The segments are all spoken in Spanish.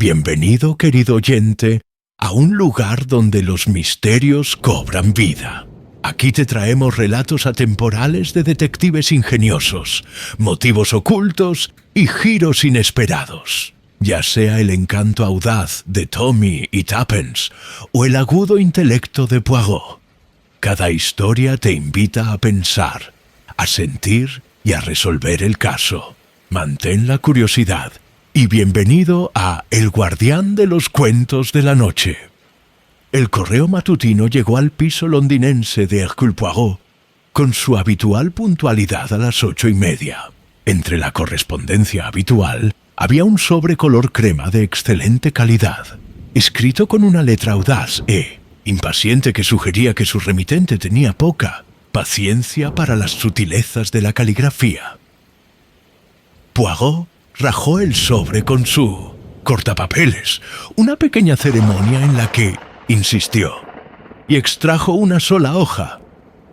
Bienvenido, querido oyente, a un lugar donde los misterios cobran vida. Aquí te traemos relatos atemporales de detectives ingeniosos, motivos ocultos y giros inesperados. Ya sea el encanto audaz de Tommy y Tuppence o el agudo intelecto de Poirot, cada historia te invita a pensar, a sentir y a resolver el caso. Mantén la curiosidad y bienvenido a El Guardián de los Cuentos de la Noche. El correo matutino llegó al piso londinense de Hercule Poirot con su habitual puntualidad a las 8:30. Entre la correspondencia habitual había un sobre color crema de excelente calidad, escrito con una letra audaz impaciente que sugería que su remitente tenía poca paciencia para las sutilezas de la caligrafía. Poirot rajó el sobre con su cortapapeles, una pequeña ceremonia en la que insistió, y extrajo una sola hoja.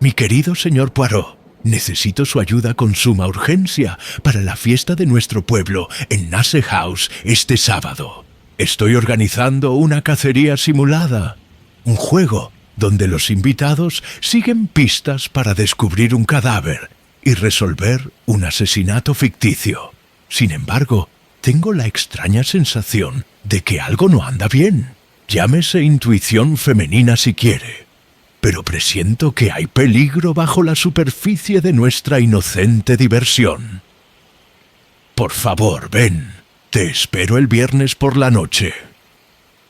«Mi querido señor Poirot, necesito su ayuda con suma urgencia para la fiesta de nuestro pueblo en Nasse House este sábado. Estoy organizando una cacería simulada, un juego donde los invitados siguen pistas para descubrir un cadáver y resolver un asesinato ficticio. Sin embargo, tengo la extraña sensación de que algo no anda bien. Llámese intuición femenina si quiere, pero presiento que hay peligro bajo la superficie de nuestra inocente diversión. Por favor, ven. Te espero el viernes por la noche.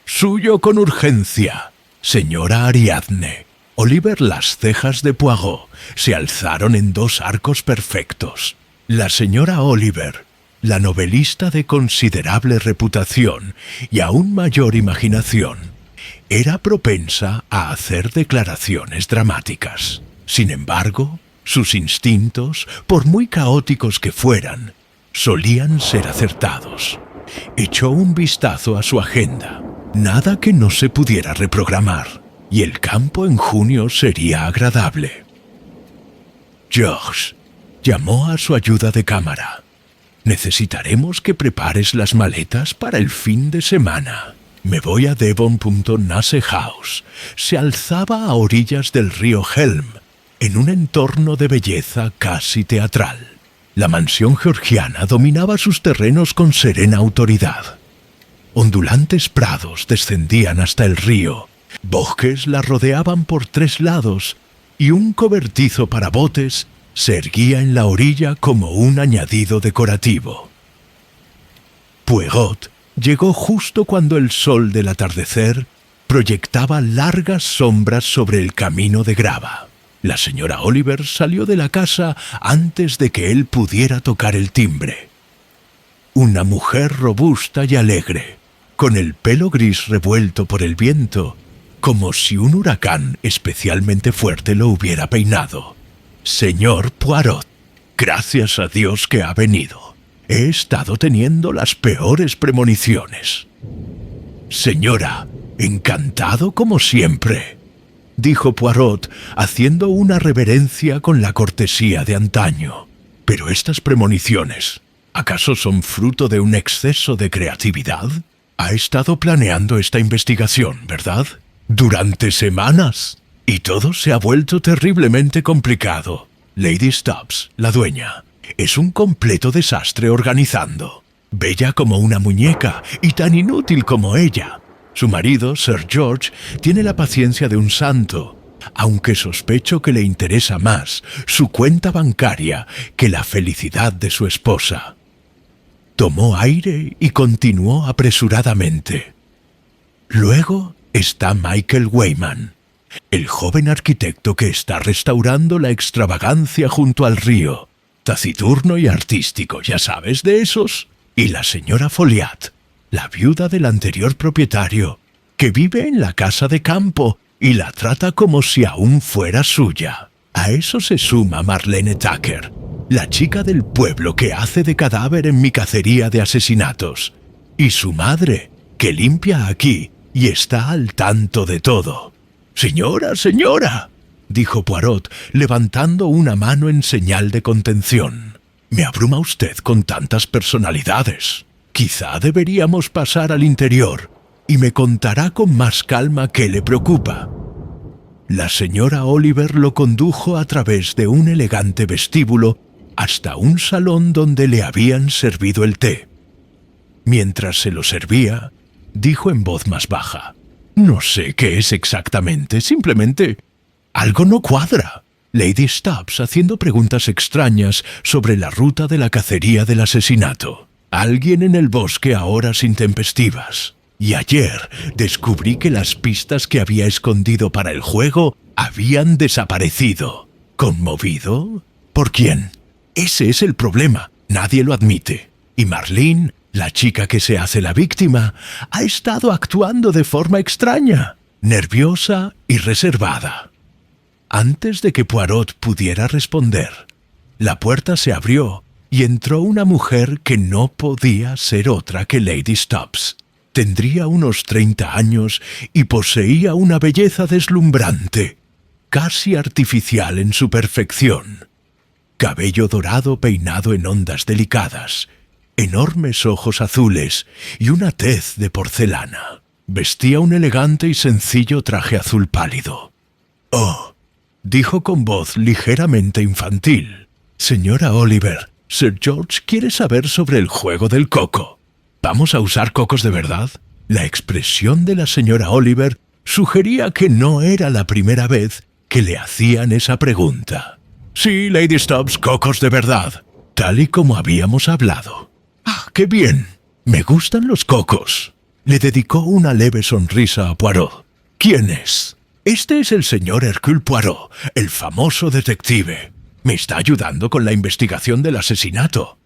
Suyo con urgencia, señora Ariadne». Oliver, las cejas de Poirot se alzaron en 2 arcos perfectos. La señora Oliver, la novelista de considerable reputación y aún mayor imaginación, era propensa a hacer declaraciones dramáticas. Sin embargo, sus instintos, por muy caóticos que fueran, solían ser acertados. Echó un vistazo a su agenda. Nada que no se pudiera reprogramar, y el campo en junio sería agradable. George llamó a su ayuda de cámara. «Necesitaremos que prepares las maletas para el fin de semana. Me voy a Devon. Nasse House. Se alzaba a orillas del río Helm, en un entorno de belleza casi teatral. La mansión georgiana dominaba sus terrenos con serena autoridad. Ondulantes prados descendían hasta el río, bosques la rodeaban por 3 lados y un cobertizo para botes se erguía en la orilla como un añadido decorativo. Poirot llegó justo cuando el sol del atardecer proyectaba largas sombras sobre el camino de grava. La señora Oliver salió de la casa antes de que él pudiera tocar el timbre. Una mujer robusta y alegre, con el pelo gris revuelto por el viento, como si un huracán especialmente fuerte lo hubiera peinado. «Señor Poirot, gracias a Dios que ha venido. He estado teniendo las peores premoniciones». «Señora, encantado como siempre», dijo Poirot, haciendo una reverencia con la cortesía de antaño. «Pero estas premoniciones, ¿acaso son fruto de un exceso de creatividad? Ha estado planeando esta investigación, ¿verdad? Durante semanas. Y todo se ha vuelto terriblemente complicado. Lady Stubbs, la dueña, es un completo desastre organizando. Bella como una muñeca y tan inútil como ella. Su marido, Sir George, tiene la paciencia de un santo, aunque sospecho que le interesa más su cuenta bancaria que la felicidad de su esposa». Tomó aire y continuó apresuradamente. «Luego está Michael Weyman, el joven arquitecto que está restaurando la extravagancia junto al río, taciturno y artístico, ya sabes de esos. Y la señora Folliat, la viuda del anterior propietario, que vive en la casa de campo y la trata como si aún fuera suya. A eso se suma Marlene Tucker, la chica del pueblo que hace de cadáver en mi cacería de asesinatos, y su madre, que limpia aquí y está al tanto de todo». «Señora, señora», dijo Poirot, levantando una mano en señal de contención. «Me abruma usted con tantas personalidades. Quizá deberíamos pasar al interior y me contará con más calma qué le preocupa. La señora Oliver lo condujo a través de un elegante vestíbulo hasta un salón donde le habían servido el té. Mientras se lo servía, dijo en voz más baja: «No sé qué es exactamente, simplemente algo no cuadra». Lady Stubbs haciendo preguntas extrañas sobre la ruta de la cacería del asesinato. Alguien en el bosque a horas intempestivas. Y ayer descubrí que las pistas que había escondido para el juego habían desaparecido. ¿Conmovido? ¿Por quién? Ese es el problema. Nadie lo admite. Y Marlene, la chica que se hace la víctima, ha estado actuando de forma extraña, nerviosa y reservada. Antes de que Poirot pudiera responder, la puerta se abrió y entró una mujer que no podía ser otra que Lady Stubbs. Tendría unos 30 años y poseía una belleza deslumbrante, casi artificial en su perfección. Cabello dorado peinado en ondas delicadas, enormes ojos azules y una tez de porcelana. Vestía un elegante y sencillo traje azul pálido. «Oh», dijo con voz ligeramente infantil. «Señora Oliver, Sir George quiere saber sobre el juego del coco. ¿Vamos a usar cocos de verdad?» La expresión de la señora Oliver sugería que no era la primera vez que le hacían esa pregunta. «Sí, Lady Stubbs, cocos de verdad, tal y como habíamos hablado». «Ah, qué bien. Me gustan los cocos». Le dedicó una leve sonrisa a Poirot. «¿Quién es?» «Este es el señor Hercule Poirot, el famoso detective. Me está ayudando con la investigación del asesinato».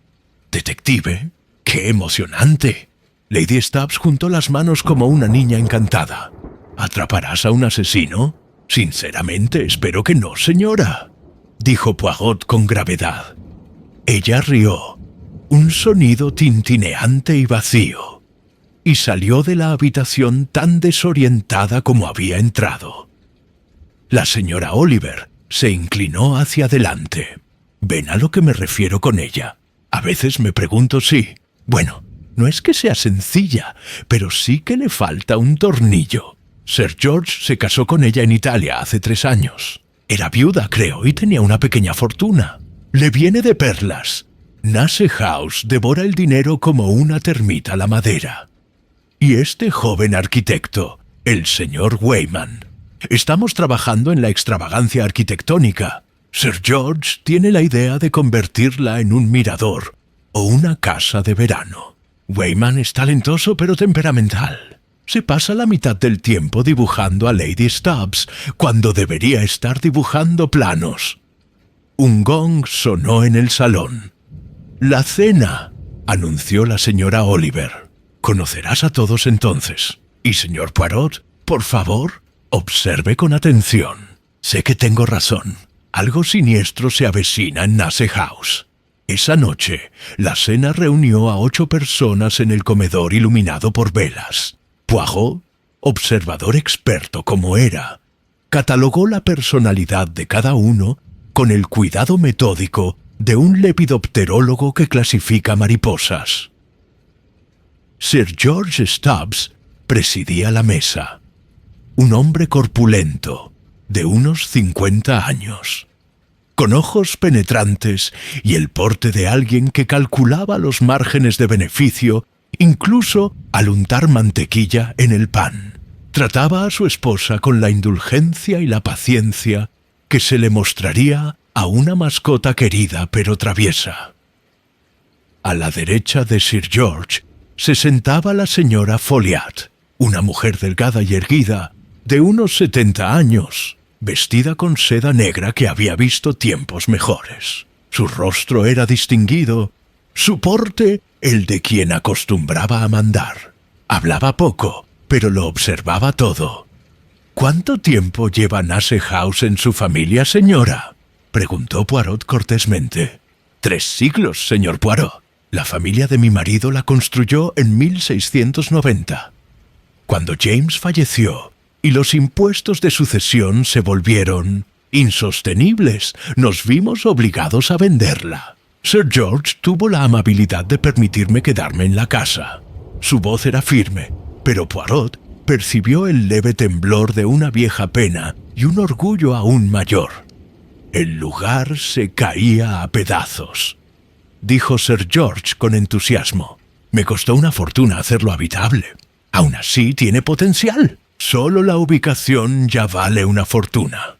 «¿Detective? ¡Qué emocionante!». Lady Stubbs juntó las manos como una niña encantada. «¿Atraparás a un asesino? Sinceramente, espero que no, señora», dijo Poirot con gravedad. Ella rió, un sonido tintineante y vacío, y salió de la habitación tan desorientada como había entrado. La señora Oliver se inclinó hacia adelante. «¿Ven a lo que me refiero con ella? A veces me pregunto si... Bueno, no es que sea sencilla, pero sí que le falta un tornillo. Sir George se casó con ella en Italia hace 3 años. Era viuda, creo, y tenía una pequeña fortuna. Le viene de perlas. Nasse House devora el dinero como una termita la madera. Y este joven arquitecto, el señor Weyman. Estamos trabajando en la extravagancia arquitectónica. Sir George tiene la idea de convertirla en un mirador o una casa de verano. Weyman es talentoso pero temperamental. Se pasa la mitad del tiempo dibujando a Lady Stubbs cuando debería estar dibujando planos». Un gong sonó en el salón. «La cena», anunció la señora Oliver. «Conocerás a todos entonces. Y señor Poirot, por favor, observe con atención. Sé que tengo razón. Algo siniestro se avecina en Nasse House». Esa noche, la cena reunió a 8 personas en el comedor iluminado por velas. Poirot, observador experto como era, catalogó la personalidad de cada uno con el cuidado metódico de un lepidopterólogo que clasifica mariposas. Sir George Stubbs presidía la mesa. Un hombre corpulento, de unos 50 años, con ojos penetrantes y el porte de alguien que calculaba los márgenes de beneficio incluso al untar mantequilla en el pan. Trataba a su esposa con la indulgencia y la paciencia que se le mostraría a una mascota querida pero traviesa. A la derecha de Sir George se sentaba la señora Folliot, una mujer delgada y erguida, de unos 70 años, vestida con seda negra que había visto tiempos mejores. Su rostro era distinguido, su porte el de quien acostumbraba a mandar. Hablaba poco, pero lo observaba todo. «¿Cuánto tiempo lleva Nasse House en su familia, señora?», preguntó Poirot cortésmente. «3 siglos, señor Poirot. La familia de mi marido la construyó en 1690. Cuando James falleció y los impuestos de sucesión se volvieron insostenibles, nos vimos obligados a venderla. Sir George tuvo la amabilidad de permitirme quedarme en la casa. Su voz era firme, pero Poirot percibió el leve temblor de una vieja pena y un orgullo aún mayor. El lugar se caía a pedazos. Dijo Sir George con entusiasmo. Me costó una fortuna hacerlo habitable. Aún así tiene potencial. Solo la ubicación ya vale una fortuna.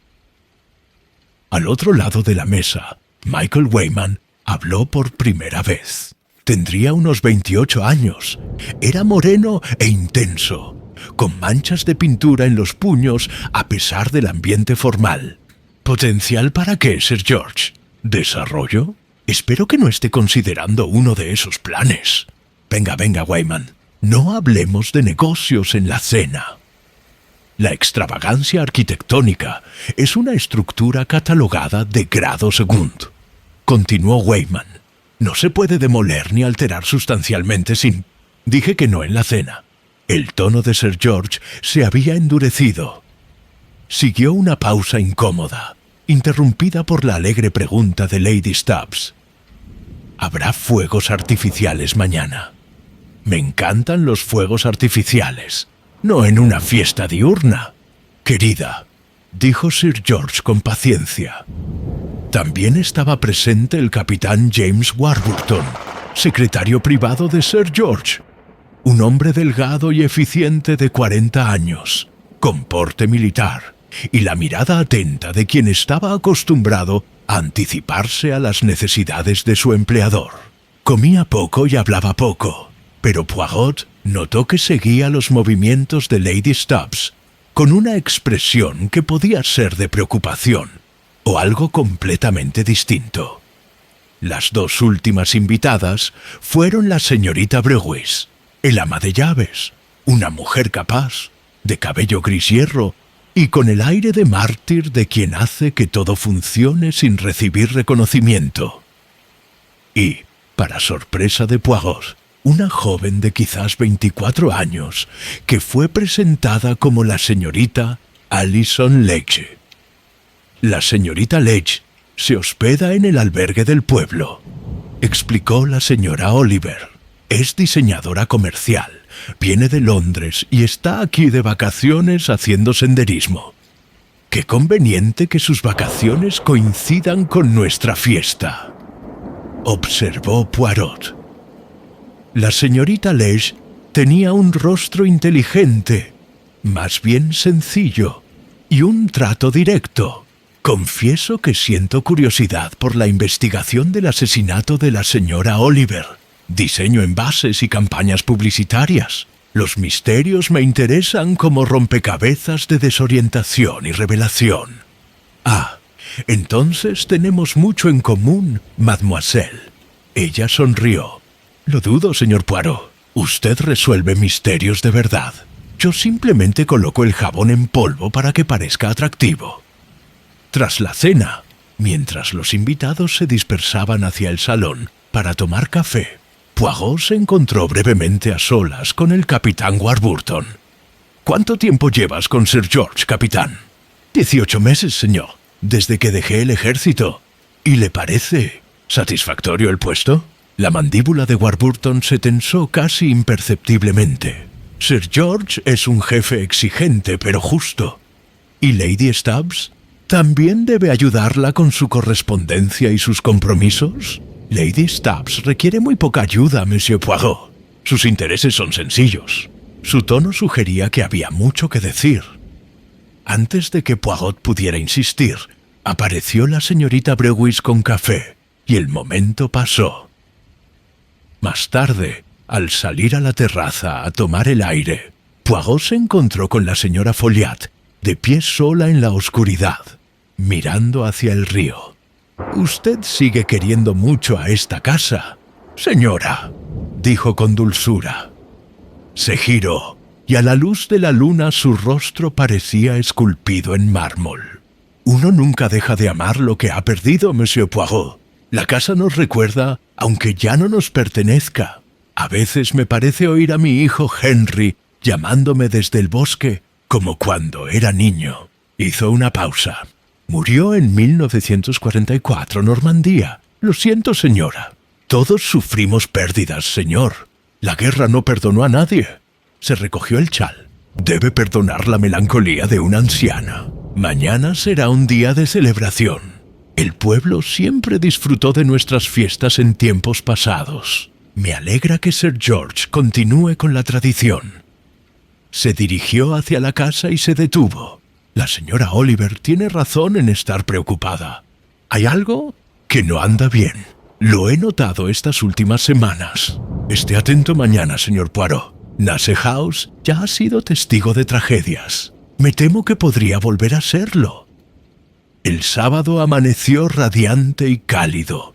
Al otro lado de la mesa, Michael Wayman habló por primera vez. Tendría unos 28 años. Era moreno e intenso, con manchas de pintura en los puños a pesar del ambiente formal. ¿Potencial para qué, Sir George? ¿Desarrollo? Espero que no esté considerando uno de esos planes. Venga, Wayman, no hablemos de negocios en la cena. La extravagancia arquitectónica es una estructura catalogada de grado segundo. Continuó Wayman. No se puede demoler ni alterar sustancialmente sin... Dije que no en la cena. El tono de Sir George se había endurecido. Siguió una pausa incómoda, interrumpida por la alegre pregunta de Lady Stubbs. ¿Habrá fuegos artificiales mañana? Me encantan los fuegos artificiales, no en una fiesta diurna. Querida, dijo Sir George con paciencia. También estaba presente el capitán James Warburton, secretario privado de Sir George. Un hombre delgado y eficiente de 40 años, con porte militar, y la mirada atenta de quien estaba acostumbrado a anticiparse a las necesidades de su empleador. Comía poco y hablaba poco, pero Poirot notó que seguía los movimientos de Lady Stubbs con una expresión que podía ser de preocupación o algo completamente distinto. Las dos últimas invitadas fueron la señorita Brewis, el ama de llaves, una mujer capaz, de cabello gris hierro y con el aire de mártir de quien hace que todo funcione sin recibir reconocimiento. Y, para sorpresa de Poirot, una joven de quizás 24 años, que fue presentada como la señorita Alison Ledge. La señorita Ledge se hospeda en el albergue del pueblo, explicó la señora Oliver. Es diseñadora comercial, viene de Londres y está aquí de vacaciones haciendo senderismo. Qué conveniente que sus vacaciones coincidan con nuestra fiesta, observó Poirot. La señorita Ledge tenía un rostro inteligente, más bien sencillo, y un trato directo. Confieso que siento curiosidad por la investigación del asesinato de la señora Oliver. Diseño envases y campañas publicitarias. Los misterios me interesan como rompecabezas de desorientación y revelación. Ah, entonces tenemos mucho en común, mademoiselle. Ella sonrió. Lo dudo, señor Poirot. Usted resuelve misterios de verdad. Yo simplemente coloco el jabón en polvo para que parezca atractivo. Tras la cena, mientras los invitados se dispersaban hacia el salón para tomar café, Poirot se encontró brevemente a solas con el capitán Warburton. ¿Cuánto tiempo llevas con Sir George, capitán? 18 meses, señor, desde que dejé el ejército. ¿Y le parece satisfactorio el puesto? La mandíbula de Warburton se tensó casi imperceptiblemente. Sir George es un jefe exigente pero justo. ¿Y Lady Stubbs? ¿También debe ayudarla con su correspondencia y sus compromisos? Lady Stubbs requiere muy poca ayuda, Monsieur Poirot. Sus intereses son sencillos. Su tono sugería que había mucho que decir. Antes de que Poirot pudiera insistir, apareció la señorita Brewis con café, y el momento pasó. Más tarde, al salir a la terraza a tomar el aire, Poirot se encontró con la señora Folliat, de pie sola en la oscuridad, mirando hacia el río. «Usted sigue queriendo mucho a esta casa, señora», dijo con dulzura. Se giró, y a la luz de la luna su rostro parecía esculpido en mármol. «Uno nunca deja de amar lo que ha perdido, Monsieur Poirot. La casa nos recuerda, aunque ya no nos pertenezca. A veces me parece oír a mi hijo Henry llamándome desde el bosque, como cuando era niño». Hizo una pausa. Murió en 1944, Normandía, Lo siento, señora. Todos sufrimos pérdidas, señor. La guerra no perdonó a nadie. Se recogió el chal. Debe perdonar la melancolía de una anciana. Mañana será un día de celebración. El pueblo siempre disfrutó de nuestras fiestas en tiempos pasados. Me alegra que Sir George continúe con la tradición. Se dirigió hacia la casa y se detuvo. La señora Oliver tiene razón en estar preocupada. Hay algo que no anda bien. Lo he notado estas últimas semanas. Esté atento mañana, señor Poirot. Nasse House ya ha sido testigo de tragedias. Me temo que podría volver a serlo. El sábado amaneció radiante y cálido.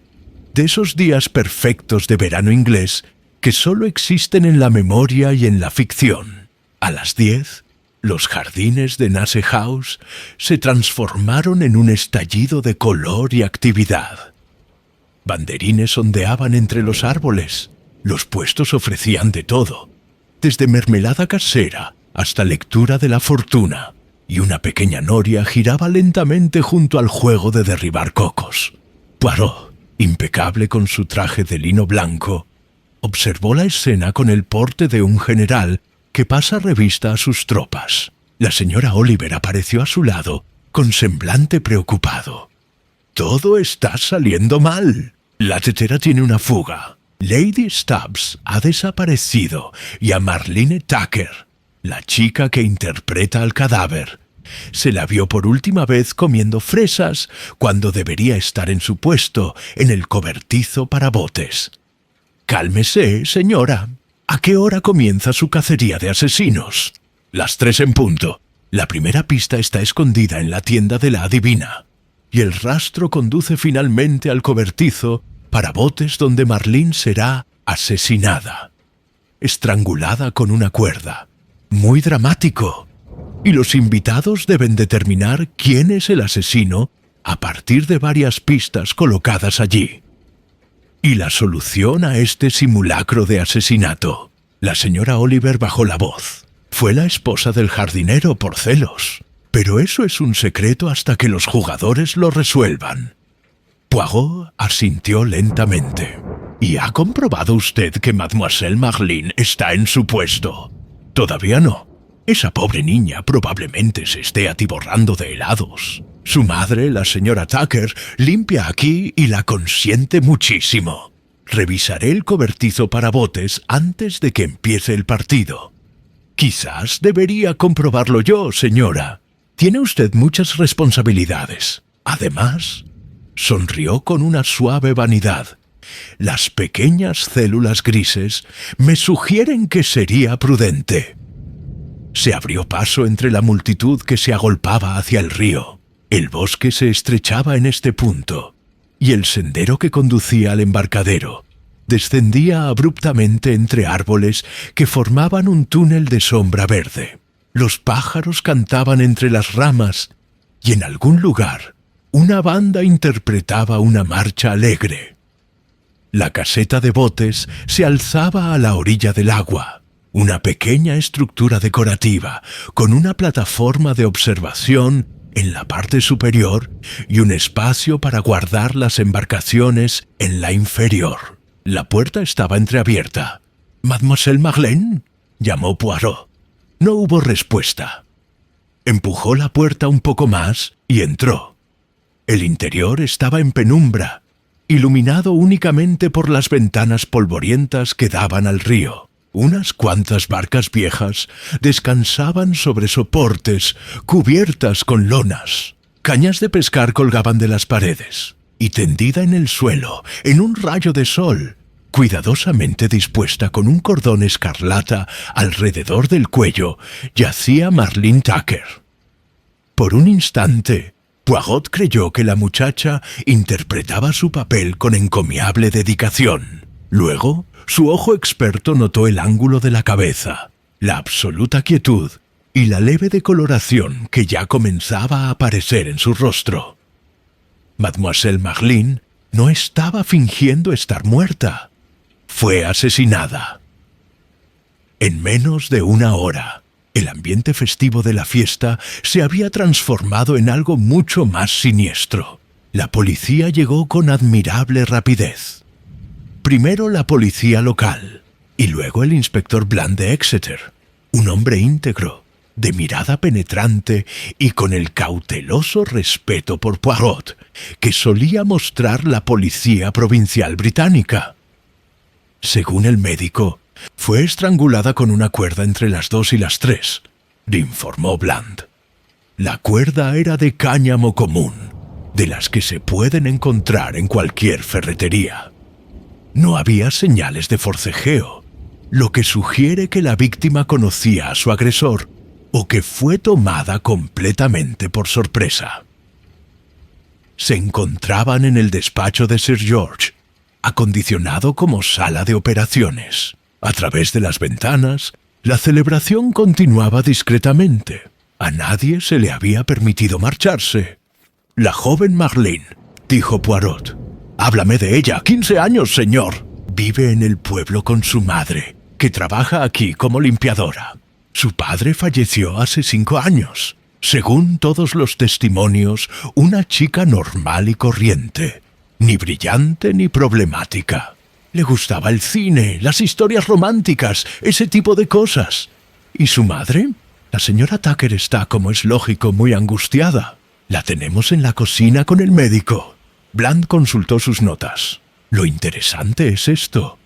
De esos días perfectos de verano inglés que solo existen en la memoria y en la ficción. A las 10, los jardines de Nasse House se transformaron en un estallido de color y actividad. Banderines ondeaban entre los árboles. Los puestos ofrecían de todo, desde mermelada casera hasta lectura de la fortuna, y una pequeña noria giraba lentamente junto al juego de derribar cocos. Poirot, impecable con su traje de lino blanco, observó la escena con el porte de un general que pasa revista a sus tropas. La señora Oliver apareció a su lado, con semblante preocupado. «Todo está saliendo mal. La tetera tiene una fuga. Lady Stubbs ha desaparecido y a Marlene Tucker, la chica que interpreta al cadáver, se la vio por última vez comiendo fresas cuando debería estar en su puesto en el cobertizo para botes. Cálmese, señora. ¿A qué hora comienza su cacería de asesinos? Las 3 en punto. La primera pista está escondida en la tienda de la adivina, y el rastro conduce finalmente al cobertizo para botes donde Marlene será asesinada, estrangulada con una cuerda. Muy dramático. Y los invitados deben determinar quién es el asesino a partir de varias pistas colocadas allí. Y la solución a este simulacro de asesinato. La señora Oliver bajó la voz. Fue la esposa del jardinero por celos. Pero eso es un secreto hasta que los jugadores lo resuelvan. Poirot asintió lentamente. ¿Y ha comprobado usted que Mademoiselle Marlene está en su puesto? Todavía no. Esa pobre niña probablemente se esté atiborrando de helados. Su madre, la señora Tucker, limpia aquí y la consiente muchísimo. Revisaré el cobertizo para botes antes de que empiece el partido. Quizás debería comprobarlo yo, señora. Tiene usted muchas responsabilidades. Además, sonrió con una suave vanidad. Las pequeñas células grises me sugieren que sería prudente. Se abrió paso entre la multitud que se agolpaba hacia el río. El bosque se estrechaba en este punto, y el sendero que conducía al embarcadero descendía abruptamente entre árboles que formaban un túnel de sombra verde. Los pájaros cantaban entre las ramas, y en algún lugar una banda interpretaba una marcha alegre. La caseta de botes se alzaba a la orilla del agua, una pequeña estructura decorativa con una plataforma de observación en la parte superior y un espacio para guardar las embarcaciones en la inferior. La puerta estaba entreabierta. «¿Mademoiselle Marlene?», llamó Poirot. No hubo respuesta. Empujó la puerta un poco más y entró. El interior estaba en penumbra, iluminado únicamente por las ventanas polvorientas que daban al río. Unas cuantas barcas viejas descansaban sobre soportes cubiertas con lonas. Cañas de pescar colgaban de las paredes, y tendida en el suelo, en un rayo de sol, cuidadosamente dispuesta con un cordón escarlata alrededor del cuello, yacía Marlene Tucker. Por un instante, Poirot creyó que la muchacha interpretaba su papel con encomiable dedicación. Luego, su ojo experto notó el ángulo de la cabeza, la absoluta quietud y la leve decoloración que ya comenzaba a aparecer en su rostro. Mademoiselle Marlene no estaba fingiendo estar muerta. Fue asesinada. En menos de una hora, el ambiente festivo de la fiesta se había transformado en algo mucho más siniestro. La policía llegó con admirable rapidez. Primero la policía local, y luego el inspector Bland de Exeter, un hombre íntegro, de mirada penetrante y con el cauteloso respeto por Poirot, que solía mostrar la policía provincial británica. Según el médico, fue estrangulada con una cuerda entre las 2 y las 3, le informó Bland. La cuerda era de cáñamo común, de las que se pueden encontrar en cualquier ferretería. No había señales de forcejeo, lo que sugiere que la víctima conocía a su agresor o que fue tomada completamente por sorpresa. Se encontraban en el despacho de Sir George, acondicionado como sala de operaciones. A través de las ventanas, la celebración continuaba discretamente. A nadie se le había permitido marcharse. «La joven Marlene», dijo Poirot. «Háblame de ella. 15 años, señor. Vive en el pueblo con su madre, que trabaja aquí como limpiadora. Su padre falleció hace 5 años. Según todos los testimonios, una chica normal y corriente, ni brillante ni problemática. Le gustaba el cine, las historias románticas, ese tipo de cosas. ¿Y su madre? La señora Tucker está, como es lógico, muy angustiada. La tenemos en la cocina con el médico». Bland consultó sus notas. Lo interesante es esto.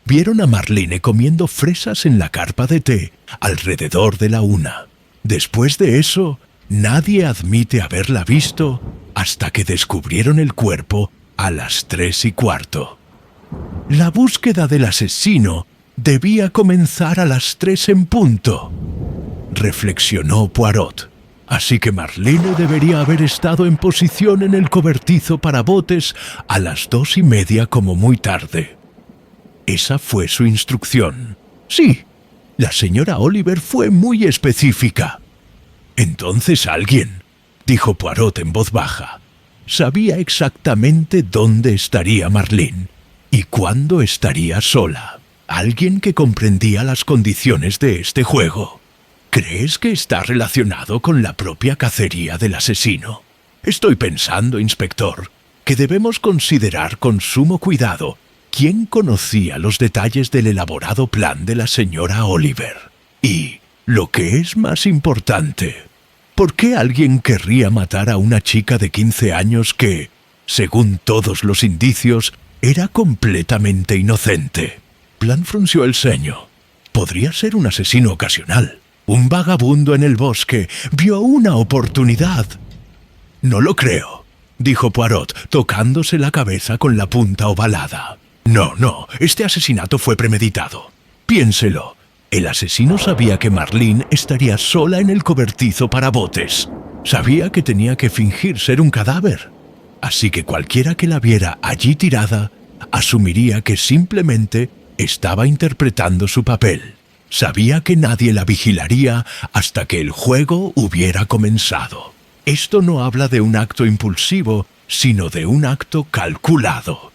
Vieron a Marlene comiendo fresas en la carpa de té alrededor de la 1. Después de eso, nadie admite haberla visto hasta que descubrieron el cuerpo a las 3:15. La búsqueda del asesino debía comenzar a las 3 en punto, reflexionó Poirot. Así que Marlene debería haber estado en posición en el cobertizo para botes a las 2:30 como muy tarde. Esa fue su instrucción. Sí, la señora Oliver fue muy específica. Entonces alguien, dijo Poirot en voz baja, sabía exactamente dónde estaría Marlene y cuándo estaría sola. Alguien que comprendía las condiciones de este juego. ¿Crees que está relacionado con la propia cacería del asesino? Estoy pensando, inspector, que debemos considerar con sumo cuidado quién conocía los detalles del elaborado plan de la señora Oliver. Y, lo que es más importante, ¿por qué alguien querría matar a una chica de 15 años que, según todos los indicios, era completamente inocente? Bland frunció el ceño. Podría ser un asesino ocasional. Un vagabundo en el bosque vio una oportunidad. «No lo creo», dijo Poirot, tocándose la cabeza con la punta ovalada. No, este asesinato fue premeditado. Piénselo. El asesino sabía que Marlene estaría sola en el cobertizo para botes. Sabía que tenía que fingir ser un cadáver. Así que cualquiera que la viera allí tirada, asumiría que simplemente estaba interpretando su papel. Sabía que nadie la vigilaría hasta que el juego hubiera comenzado. Esto no habla de un acto impulsivo, sino de un acto calculado.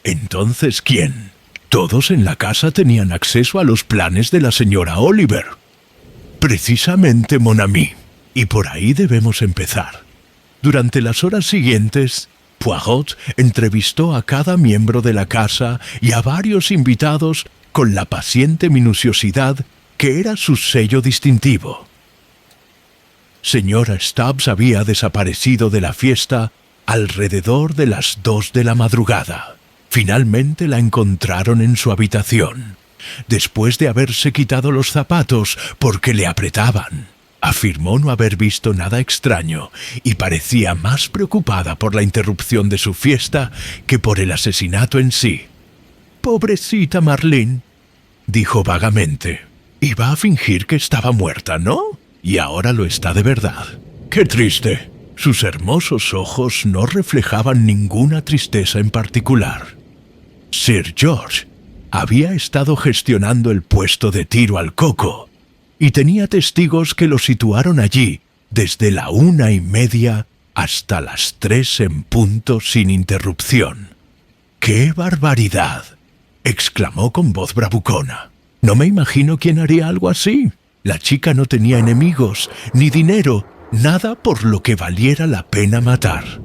Entonces, ¿quién? Todos en la casa tenían acceso a los planes de la señora Oliver. Precisamente, mon ami. Y por ahí debemos empezar. Durante las horas siguientes, Poirot entrevistó a cada miembro de la casa y a varios invitados con la paciente minuciosidad que era su sello distintivo. Señora Stubbs había desaparecido de la fiesta alrededor de las 2 de la madrugada. Finalmente la encontraron en su habitación, después de haberse quitado los zapatos porque le apretaban. Afirmó no haber visto nada extraño y parecía más preocupada por la interrupción de su fiesta que por el asesinato en sí. «Pobrecita Marlene», dijo vagamente. «Iba a fingir que estaba muerta, ¿no? Y ahora lo está de verdad. ¡Qué triste!». Sus hermosos ojos no reflejaban ninguna tristeza en particular. Sir George había estado gestionando el puesto de tiro al coco y tenía testigos que lo situaron allí desde la 1:30 hasta las 3 en punto sin interrupción. ¡Qué barbaridad!, exclamó con voz bravucona. «No me imagino quién haría algo así. La chica no tenía enemigos, ni dinero, nada por lo que valiera la pena matar».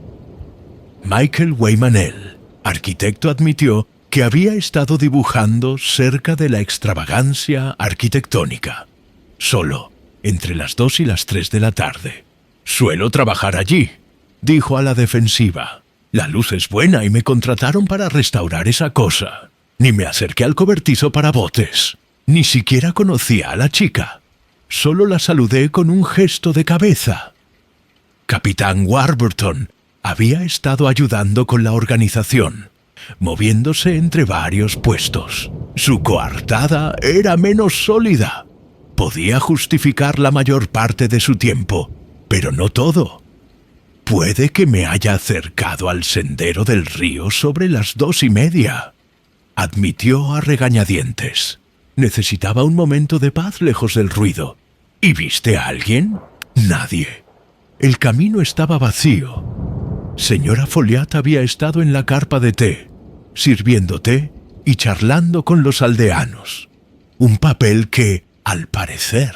Michael Weymanel, arquitecto, admitió que había estado dibujando cerca de la extravagancia arquitectónica, solo entre las 2 y las 3 de la tarde. «Suelo trabajar allí», dijo a la defensiva. «La luz es buena y me contrataron para restaurar esa cosa. Ni me acerqué al cobertizo para botes. Ni siquiera conocía a la chica. Solo la saludé con un gesto de cabeza». Capitán Warburton había estado ayudando con la organización, moviéndose entre varios puestos. Su coartada era menos sólida. Podía justificar la mayor parte de su tiempo, pero no todo. Puede que me haya acercado al sendero del río sobre las 2:30, admitió a regañadientes. Necesitaba un momento de paz lejos del ruido. ¿Y viste a alguien? Nadie. El camino estaba vacío. Señora Folliat había estado en la carpa de té, sirviendo té y charlando con los aldeanos. Un papel que, al parecer,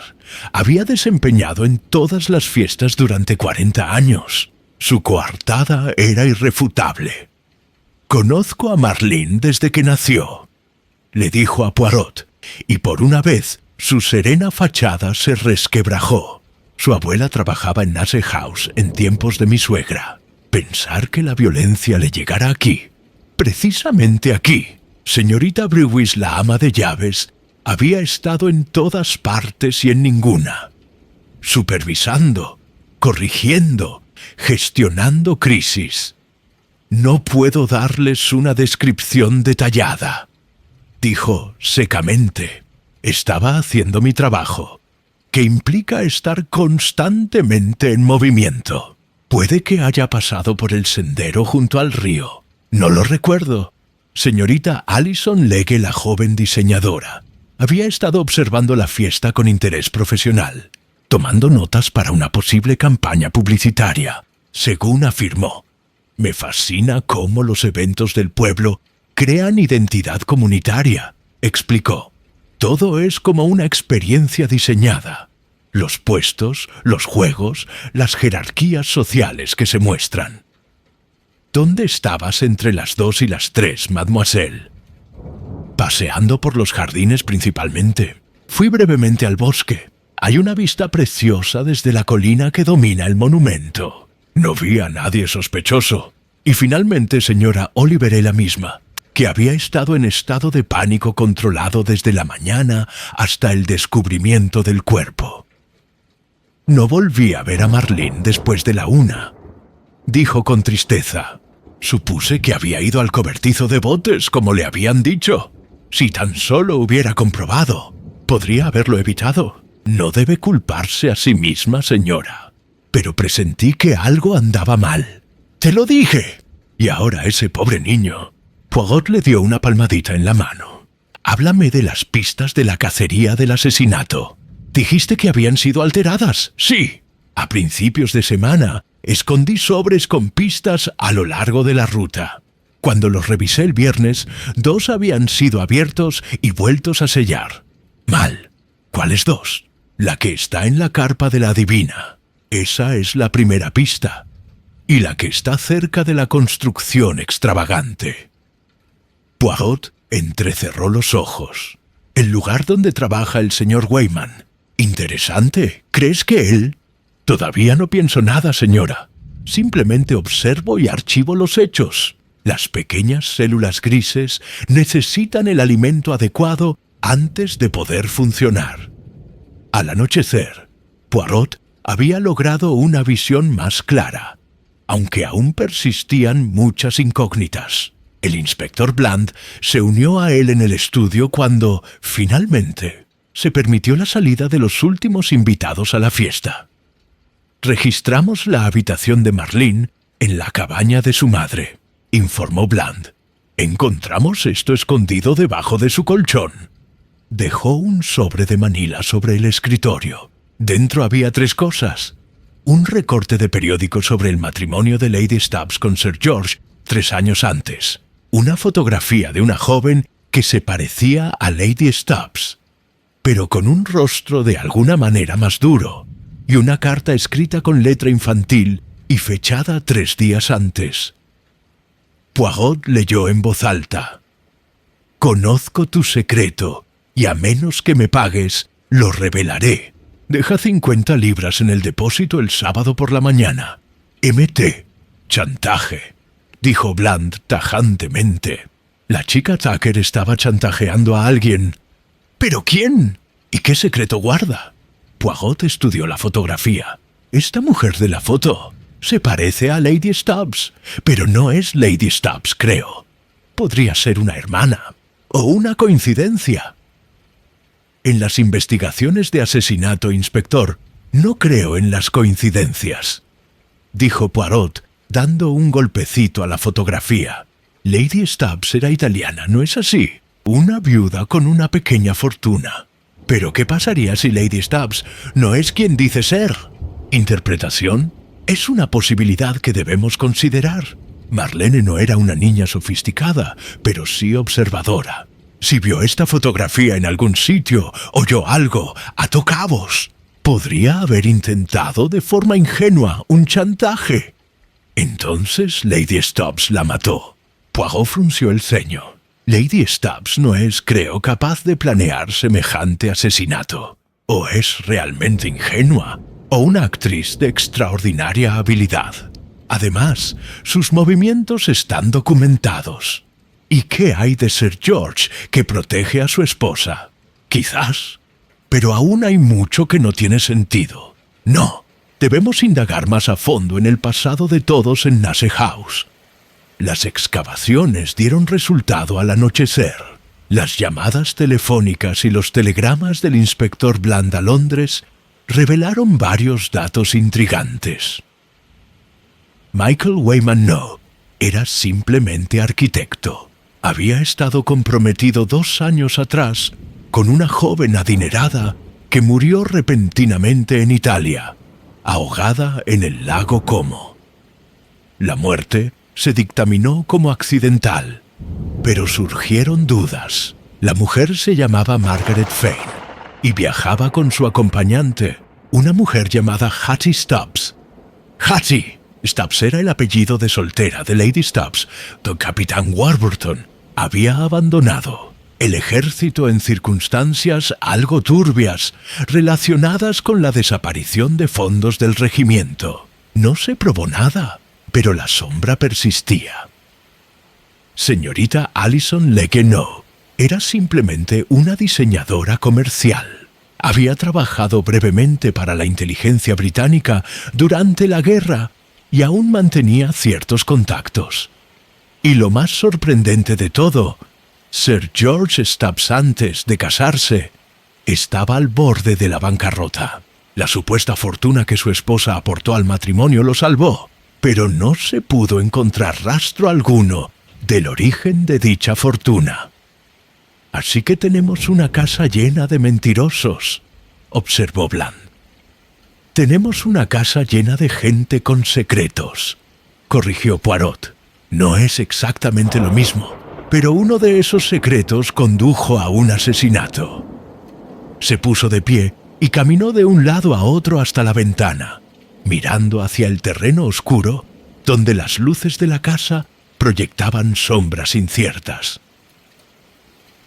había desempeñado en todas las fiestas durante 40 años. Su coartada era irrefutable. «Conozco a Marlene desde que nació», le dijo a Poirot, y por una vez su serena fachada se resquebrajó. Su abuela trabajaba en Nasse House en tiempos de mi suegra. Pensar que la violencia le llegara aquí, precisamente aquí. Señorita Brewis, la ama de llaves, había estado en todas partes y en ninguna, supervisando, corrigiendo, gestionando crisis. «No puedo darles una descripción detallada», dijo secamente. «Estaba haciendo mi trabajo, que implica estar constantemente en movimiento. Puede que haya pasado por el sendero junto al río. No lo recuerdo». Señorita Alison Legge, la joven diseñadora, había estado observando la fiesta con interés profesional, tomando notas para una posible campaña publicitaria. Según afirmó, «Me fascina cómo los eventos del pueblo crean identidad comunitaria», explicó. «Todo es como una experiencia diseñada. Los puestos, los juegos, las jerarquías sociales que se muestran». «¿Dónde estabas entre las 2 y las 3, mademoiselle?» «Paseando por los jardines principalmente. Fui brevemente al bosque. Hay una vista preciosa desde la colina que domina el monumento. No vi a nadie sospechoso. Y finalmente señora Oliverella misma, que había estado en estado de pánico controlado desde la mañana hasta el descubrimiento del cuerpo». «No volví a ver a Marlene después de la 1», dijo con tristeza. «Supuse que había ido al cobertizo de botes, como le habían dicho. Si tan solo hubiera comprobado, podría haberlo evitado. No debe culparse a sí misma, señora. Pero presentí que algo andaba mal. ¡Te lo dije! Y ahora ese pobre niño». Poirot le dio una palmadita en la mano. «Háblame de las pistas de la cacería del asesinato. Dijiste que habían sido alteradas». «Sí. A principios de semana escondí sobres con pistas a lo largo de la ruta. Cuando los revisé el viernes, 2 habían sido abiertos y vueltos a sellar». «Mal. ¿Cuáles 2? La que está en la carpa de la adivina. Esa es la primera pista. Y la que está cerca de la construcción extravagante». Poirot entrecerró los ojos. «El lugar donde trabaja el señor Weyman. Interesante. ¿Crees que él...» «Todavía no pienso nada, señora. Simplemente observo y archivo los hechos. Las pequeñas células grises necesitan el alimento adecuado antes de poder funcionar». Al anochecer, Poirot había logrado una visión más clara, aunque aún persistían muchas incógnitas. El inspector Bland se unió a él en el estudio cuando, finalmente, se permitió la salida de los últimos invitados a la fiesta. «Registramos la habitación de Marlene en la cabaña de su madre», informó Bland. «Encontramos esto escondido debajo de su colchón». Dejó un sobre de manila sobre el escritorio. Dentro había 3 cosas. Un recorte de periódico sobre el matrimonio de Lady Stubbs con Sir George 3 años antes. Una fotografía de una joven que se parecía a Lady Stubbs, pero con un rostro de alguna manera más duro, y una carta escrita con letra infantil y fechada 3 días antes. Poirot leyó en voz alta: «Conozco tu secreto, y a menos que me pagues, lo revelaré. Deja 50 libras en el depósito el sábado por la mañana. MT. Chantaje», dijo Bland tajantemente. La chica Tucker estaba chantajeando a alguien. ¿Pero quién? ¿Y qué secreto guarda? Poirot estudió la fotografía. Esta mujer de la foto se parece a Lady Stubbs, pero no es Lady Stubbs, creo. Podría ser una hermana, o una coincidencia. En las investigaciones de asesinato, inspector, no creo en las coincidencias, dijo Poirot, dando un golpecito a la fotografía. Lady Stubbs era italiana, ¿no es así? Una viuda con una pequeña fortuna. Pero ¿qué pasaría si Lady Stubbs no es quien dice ser? ¿Interpretación? Es una posibilidad que debemos considerar. Marlene no era una niña sofisticada, pero sí observadora. Si vio esta fotografía en algún sitio, oyó algo, ató cabos. Podría haber intentado de forma ingenua un chantaje. Entonces Lady Stubbs la mató. Poirot frunció el ceño. Lady Stubbs no es, creo, capaz de planear semejante asesinato. O es realmente ingenua, o una actriz de extraordinaria habilidad. Además, sus movimientos están documentados. ¿Y qué hay de Sir George, que protege a su esposa? Quizás. Pero aún hay mucho que no tiene sentido. No, debemos indagar más a fondo en el pasado de todos en Nasse House. Las excavaciones dieron resultado al anochecer. Las llamadas telefónicas y los telegramas del inspector Bland a Londres revelaron varios datos intrigantes. Michael Wayman No era simplemente arquitecto. Había estado comprometido 2 años atrás con una joven adinerada que murió repentinamente en Italia, ahogada en el lago Como. La muerte se dictaminó como accidental, pero surgieron dudas. La mujer se llamaba Margaret Fane y viajaba con su acompañante, una mujer llamada Hattie Stubbs. Hattie Stubbs era el apellido de soltera de Lady Stubbs. Don Capitán Warburton había abandonado el ejército en circunstancias algo turbias relacionadas con la desaparición de fondos del regimiento. No se probó nada, pero la sombra persistía. Señorita Alison Lequenot era simplemente una diseñadora comercial. Había trabajado brevemente para la inteligencia británica durante la guerra y aún mantenía ciertos contactos. Y lo más sorprendente de todo, Sir George Stubbs, antes de casarse, estaba al borde de la bancarrota. La supuesta fortuna que su esposa aportó al matrimonio lo salvó, pero no se pudo encontrar rastro alguno del origen de dicha fortuna. Así que tenemos una casa llena de mentirosos, observó Bland. Tenemos una casa llena de gente con secretos, corrigió Poirot. No es exactamente lo mismo, pero uno de esos secretos condujo a un asesinato. Se puso de pie y caminó de un lado a otro hasta la ventana, mirando hacia el terreno oscuro, donde las luces de la casa proyectaban sombras inciertas.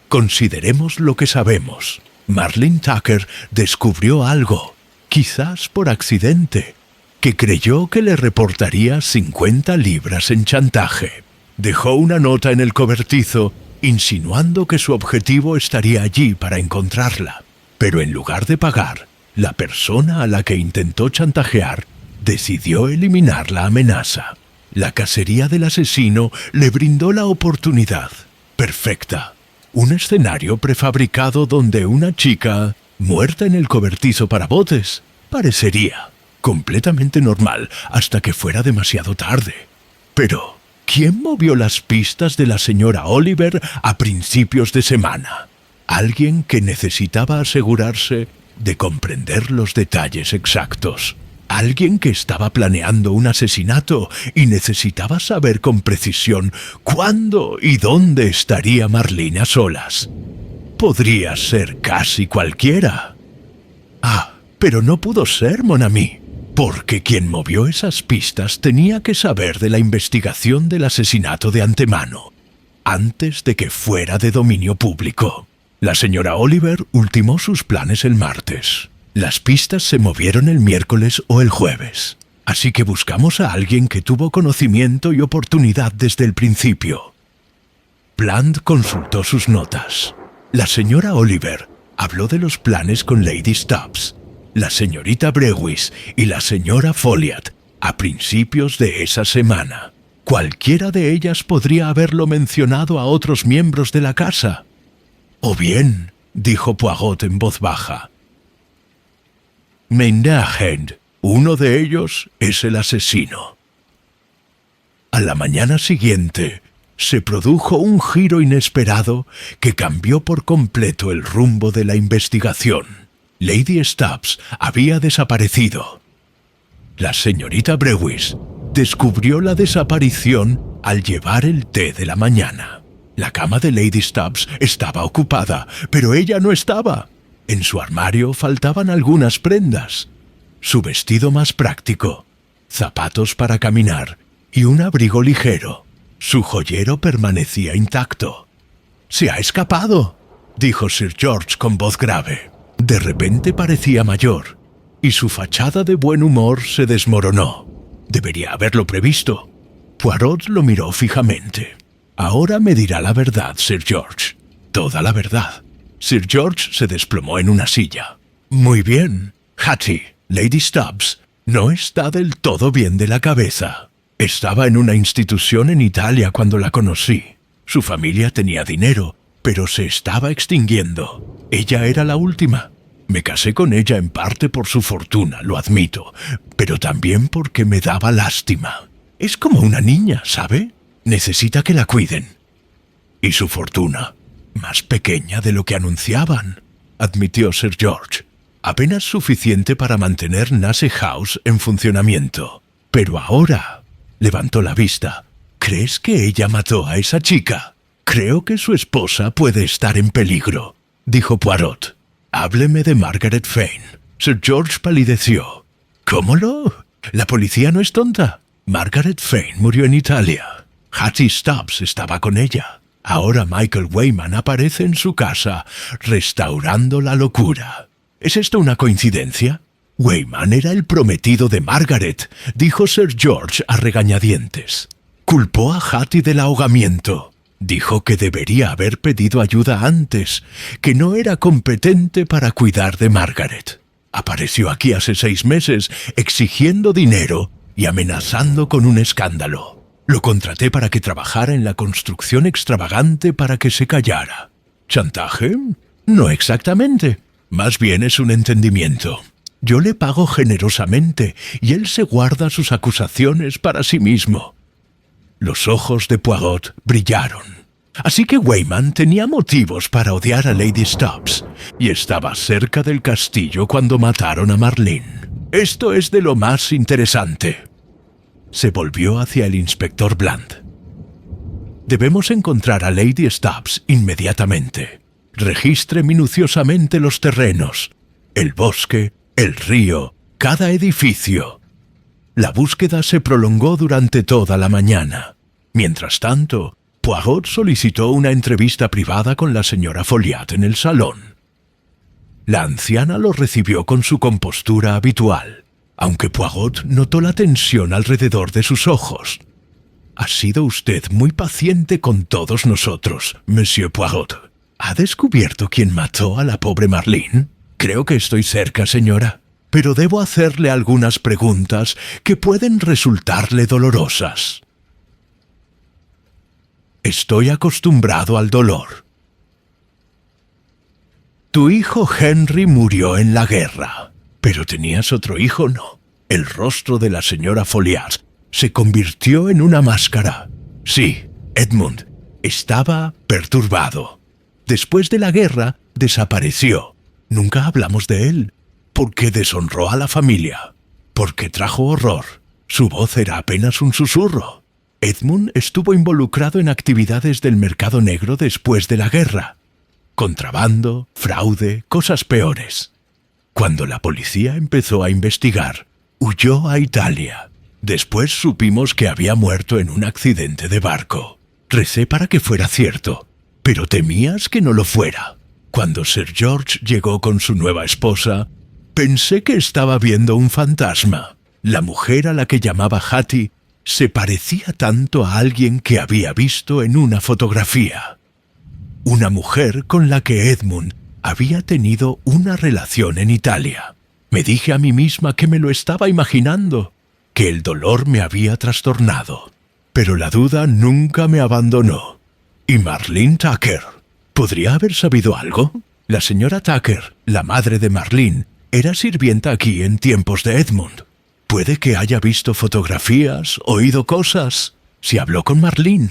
Consideremos lo que sabemos. Marlene Tucker descubrió algo, quizás por accidente, que creyó que le reportaría 50 libras en chantaje. Dejó una nota en el cobertizo, insinuando que su objetivo estaría allí para encontrarla. Pero en lugar de pagar, la persona a la que intentó chantajear decidió eliminar la amenaza. La cacería del asesino le brindó la oportunidad perfecta. Un escenario prefabricado donde una chica, muerta en el cobertizo para botes, parecería completamente normal hasta que fuera demasiado tarde. Pero, ¿quién movió las pistas de la señora Oliver a principios de semana? Alguien que necesitaba asegurarse de comprender los detalles exactos. Alguien que estaba planeando un asesinato y necesitaba saber con precisión cuándo y dónde estaría Marlene a solas. Podría ser casi cualquiera. Ah, pero no pudo ser, mon ami. Porque quien movió esas pistas tenía que saber de la investigación del asesinato de antemano, antes de que fuera de dominio público. La señora Oliver ultimó sus planes el martes. Las pistas se movieron el miércoles o el jueves. Así que buscamos a alguien que tuvo conocimiento y oportunidad desde el principio. Bland consultó sus notas. La señora Oliver habló de los planes con Lady Stubbs, la señorita Brewis y la señora Folliot a principios de esa semana. Cualquiera de ellas podría haberlo mencionado a otros miembros de la casa. O bien, dijo Poirot en voz baja, Menagent, uno de ellos es el asesino. A la mañana siguiente se produjo un giro inesperado que cambió por completo el rumbo de la investigación. Lady Stubbs había desaparecido. La señorita Brewis descubrió la desaparición al llevar el té de la mañana. La cama de Lady Stubbs estaba ocupada, pero ella no estaba. En su armario faltaban algunas prendas. Su vestido más práctico, zapatos para caminar y un abrigo ligero. Su joyero permanecía intacto. «¡Se ha escapado!», dijo Sir George con voz grave. De repente parecía mayor, y su fachada de buen humor se desmoronó. Debería haberlo previsto. Poirot lo miró fijamente. «Ahora me dirá la verdad, Sir George. Toda la verdad». Sir George se desplomó en una silla. «Muy bien, Hattie, Lady Stubbs no está del todo bien de la cabeza. Estaba en una institución en Italia cuando la conocí. Su familia tenía dinero, pero se estaba extinguiendo. Ella era la última. Me casé con ella en parte por su fortuna, lo admito, pero también porque me daba lástima. Es como una niña, ¿sabe? Necesita que la cuiden. Y su fortuna, más pequeña de lo que anunciaban, admitió Sir George. Apenas suficiente para mantener Nasse House en funcionamiento. Pero ahora, levantó la vista. ¿Crees que ella mató a esa chica? Creo que su esposa puede estar en peligro, dijo Poirot. Hábleme de Margaret Fane. Sir George palideció. ¿Cómo lo? La policía no es tonta. Margaret Fane murió en Italia. Hattie Stubbs estaba con ella. Ahora Michael Weyman aparece en su casa, restaurando la locura. ¿Es esto una coincidencia? Weyman era el prometido de Margaret, dijo Sir George a regañadientes. Culpó a Hattie del ahogamiento. Dijo que debería haber pedido ayuda antes, que no era competente para cuidar de Margaret. Apareció aquí hace 6 meses exigiendo dinero y amenazando con un escándalo. Lo contraté para que trabajara en la construcción extravagante para que se callara. ¿Chantaje? No exactamente. Más bien es un entendimiento. Yo le pago generosamente y él se guarda sus acusaciones para sí mismo. Los ojos de Poirot brillaron. Así que Weyman tenía motivos para odiar a Lady Stubbs y estaba cerca del castillo cuando mataron a Marlene. Esto es de lo más interesante. Se volvió hacia el inspector Bland. Debemos encontrar a Lady Stubbs inmediatamente. Registre minuciosamente los terrenos, el bosque, el río, cada edificio. La búsqueda se prolongó durante toda la mañana. Mientras tanto, Poirot solicitó una entrevista privada con la señora Folliot en el salón. La anciana lo recibió con su compostura habitual, aunque Poirot notó la tensión alrededor de sus ojos. «Ha sido usted muy paciente con todos nosotros, Monsieur Poirot. ¿Ha descubierto quién mató a la pobre Marlene? Creo que estoy cerca, señora, pero debo hacerle algunas preguntas que pueden resultarle dolorosas». «Estoy acostumbrado al dolor». «Tu hijo Henry murió en la guerra. Pero tenías otro hijo, ¿no?» El rostro de la señora Folliot se convirtió en una máscara. Sí, Edmund estaba perturbado. Después de la guerra, desapareció. Nunca hablamos de él, porque deshonró a la familia, porque trajo horror. Su voz era apenas un susurro. Edmund estuvo involucrado en actividades del mercado negro después de la guerra. Contrabando, fraude, cosas peores. Cuando la policía empezó a investigar, Huyó a Italia. Después supimos que había muerto en un accidente de barco. Recé para que fuera cierto, pero temías que no lo fuera. Cuando Sir George llegó con su nueva esposa, pensé que estaba viendo un fantasma. La mujer a la que llamaba Hattie se parecía tanto a alguien que había visto en una fotografía. Una mujer con la que Edmund había tenido una relación en Italia. Me dije a mí misma que me lo estaba imaginando, que el dolor me había trastornado. Pero la duda nunca me abandonó. ¿Y Marlene Tucker? ¿Podría haber sabido algo? La señora Tucker, la madre de Marlene, era sirvienta aquí en tiempos de Edmund. Puede que haya visto fotografías, oído cosas. Si habló con Marlene.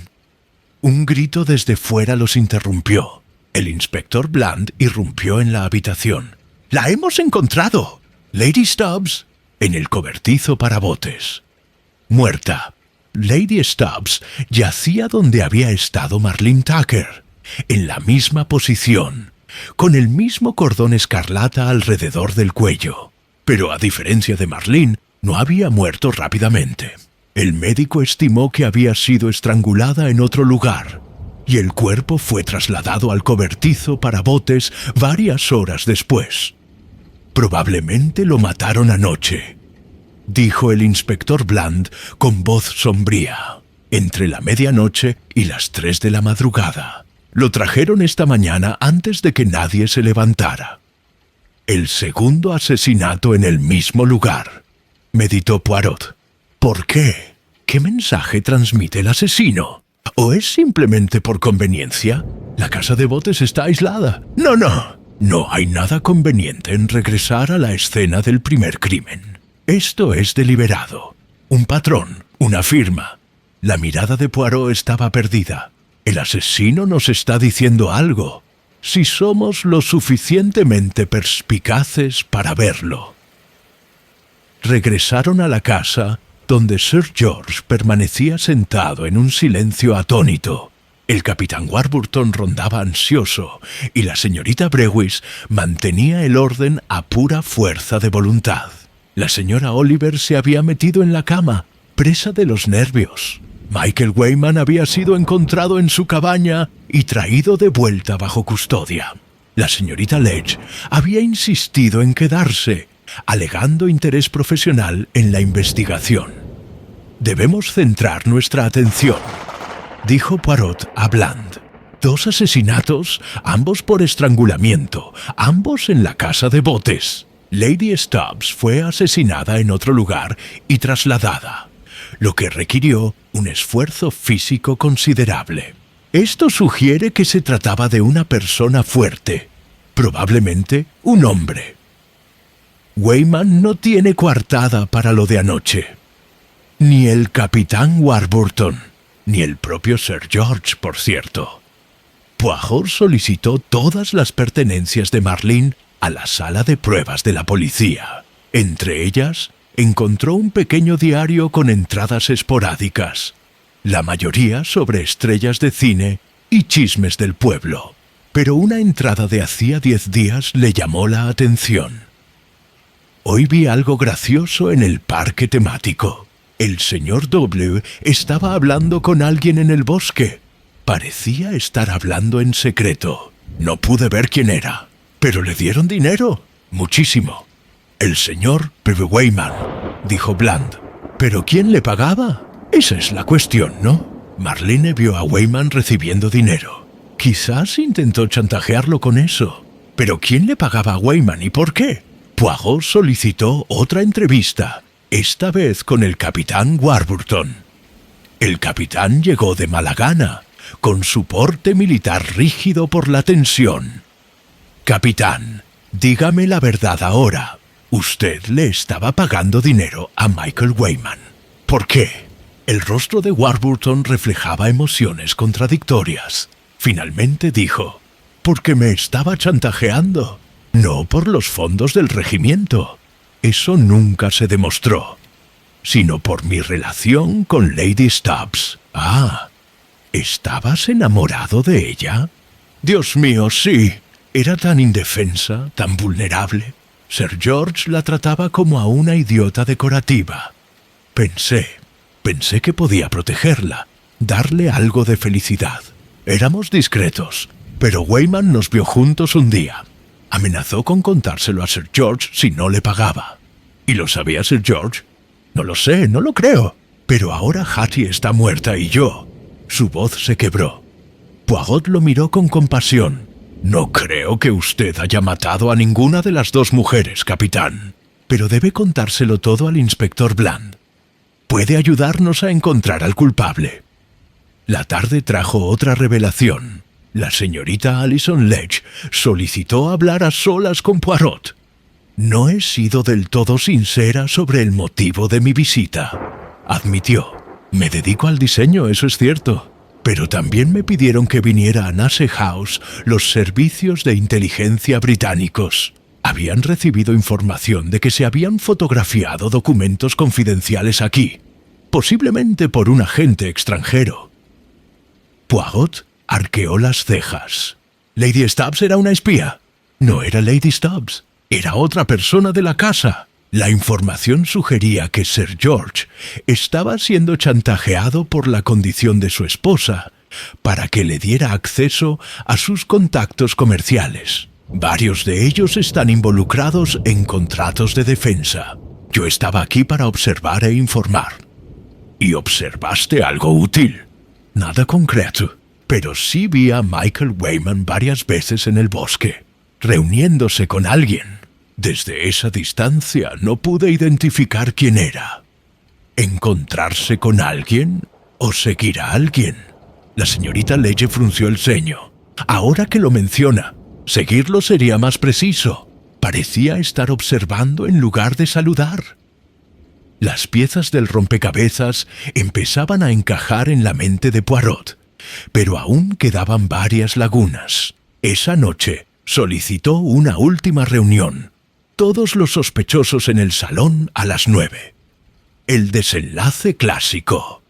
Un grito desde fuera los interrumpió. El inspector Bland irrumpió en la habitación. ¡La hemos encontrado! Lady Stubbs, en el cobertizo para botes. Muerta. Lady Stubbs yacía donde había estado Marlene Tucker, en la misma posición, con el mismo cordón escarlata alrededor del cuello. Pero a diferencia de Marlene, no había muerto rápidamente. El médico estimó que había sido estrangulada en otro lugar, y el cuerpo fue trasladado al cobertizo para botes varias horas después. Probablemente lo mataron anoche, dijo el inspector Bland con voz sombría, entre la medianoche y las 3 de la madrugada. Lo trajeron esta mañana antes de que nadie se levantara. El segundo asesinato en el mismo lugar, meditó Poirot. ¿Por qué? ¿Qué mensaje transmite el asesino? ¿O es simplemente por conveniencia? La casa de botes está aislada. No hay nada conveniente en regresar a la escena del primer crimen. Esto es deliberado. Un patrón, una firma. La mirada de Poirot estaba perdida. El asesino nos está diciendo algo, si somos lo suficientemente perspicaces para verlo. Regresaron a la casa, donde Sir George permanecía sentado en un silencio atónito. El capitán Warburton rondaba ansioso, y la señorita Brewis mantenía el orden a pura fuerza de voluntad. La señora Oliver se había metido en la cama, presa de los nervios. Michael Weyman había sido encontrado en su cabaña y traído de vuelta bajo custodia. La señorita Ledge había insistido en quedarse, alegando interés profesional en la investigación. Debemos centrar nuestra atención, dijo Poirot a Bland. 2 asesinatos, ambos por estrangulamiento, ambos en la casa de botes. Lady Stubbs fue asesinada en otro lugar y trasladada, lo que requirió un esfuerzo físico considerable. Esto sugiere que se trataba de una persona fuerte, probablemente un hombre. Weyman no tiene coartada para lo de anoche. Ni el capitán Warburton, ni el propio Sir George, por cierto. Poirot solicitó todas las pertenencias de Marlene a la sala de pruebas de la policía. Entre ellas, encontró un pequeño diario con entradas esporádicas, la mayoría sobre estrellas de cine y chismes del pueblo. Pero una entrada de hacía 10 días le llamó la atención. Hoy vi algo gracioso en el parque temático. El señor W estaba hablando con alguien en el bosque. Parecía estar hablando en secreto. No pude ver quién era, pero le dieron dinero, muchísimo. El señor Weyman, dijo Bland. ¿Pero quién le pagaba? Esa es la cuestión, ¿no? Marlene vio a Weyman recibiendo dinero. Quizás intentó chantajearlo con eso. ¿Pero quién le pagaba a Weyman y por qué? Poirot solicitó otra entrevista, esta vez con el capitán Warburton. El capitán llegó de mala gana, con su porte militar rígido por la tensión. Capitán, dígame la verdad ahora. Usted le estaba pagando dinero a Michael Weyman. ¿Por qué? El rostro de Warburton reflejaba emociones contradictorias. Finalmente dijo, porque me estaba chantajeando. No por los fondos del regimiento. Eso nunca se demostró. Sino por mi relación con Lady Stubbs. Ah, ¿estabas enamorado de ella? Dios mío, sí. Era tan indefensa, tan vulnerable. Sir George la trataba como a una idiota decorativa. Pensé que podía protegerla, darle algo de felicidad. Éramos discretos, pero Weyman nos vio juntos un día. Amenazó con contárselo a Sir George si no le pagaba. ¿Y lo sabía Sir George? No lo sé, no lo creo. Pero ahora Hattie está muerta y yo... Su voz se quebró. Poirot lo miró con compasión. No creo que usted haya matado a ninguna de las dos mujeres, capitán. Pero debe contárselo todo al inspector Bland. Puede ayudarnos a encontrar al culpable. La tarde trajo otra revelación. La señorita Alison Ledge solicitó hablar a solas con Poirot. No he sido del todo sincera sobre el motivo de mi visita, admitió. Me dedico al diseño, eso es cierto. Pero también me pidieron que viniera a Nasse House los servicios de inteligencia británicos. Habían recibido información de que se habían fotografiado documentos confidenciales aquí, posiblemente por un agente extranjero. Poirot arqueó las cejas. ¿Lady Stubbs era una espía? No era Lady Stubbs, era otra persona de la casa. La información sugería que Sir George estaba siendo chantajeado por la condición de su esposa para que le diera acceso a sus contactos comerciales. Varios de ellos están involucrados en contratos de defensa. Yo estaba aquí para observar e informar. ¿Y observaste algo útil? Nada concreto, pero sí vi a Michael Weyman varias veces en el bosque, reuniéndose con alguien. Desde esa distancia no pude identificar quién era. ¿Encontrarse con alguien o seguir a alguien? La señorita Ledge frunció el ceño. Ahora que lo menciona, seguirlo sería más preciso. Parecía estar observando en lugar de saludar. Las piezas del rompecabezas empezaban a encajar en la mente de Poirot, pero aún quedaban varias lagunas. Esa noche solicitó una última reunión. Todos los sospechosos en el salón a las 9. El desenlace clásico,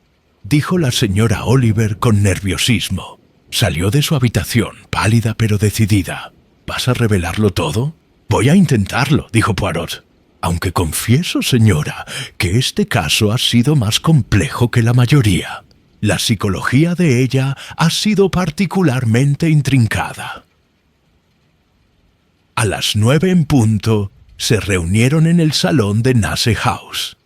dijo la señora Oliver con nerviosismo. Salió de su habitación, pálida pero decidida. ¿Vas a revelarlo todo? Voy a intentarlo, dijo Poirot. Aunque confieso, señora, que este caso ha sido más complejo que la mayoría. La psicología de ella ha sido particularmente intrincada. A las 9 en punto, se reunieron en el salón de Nasse House.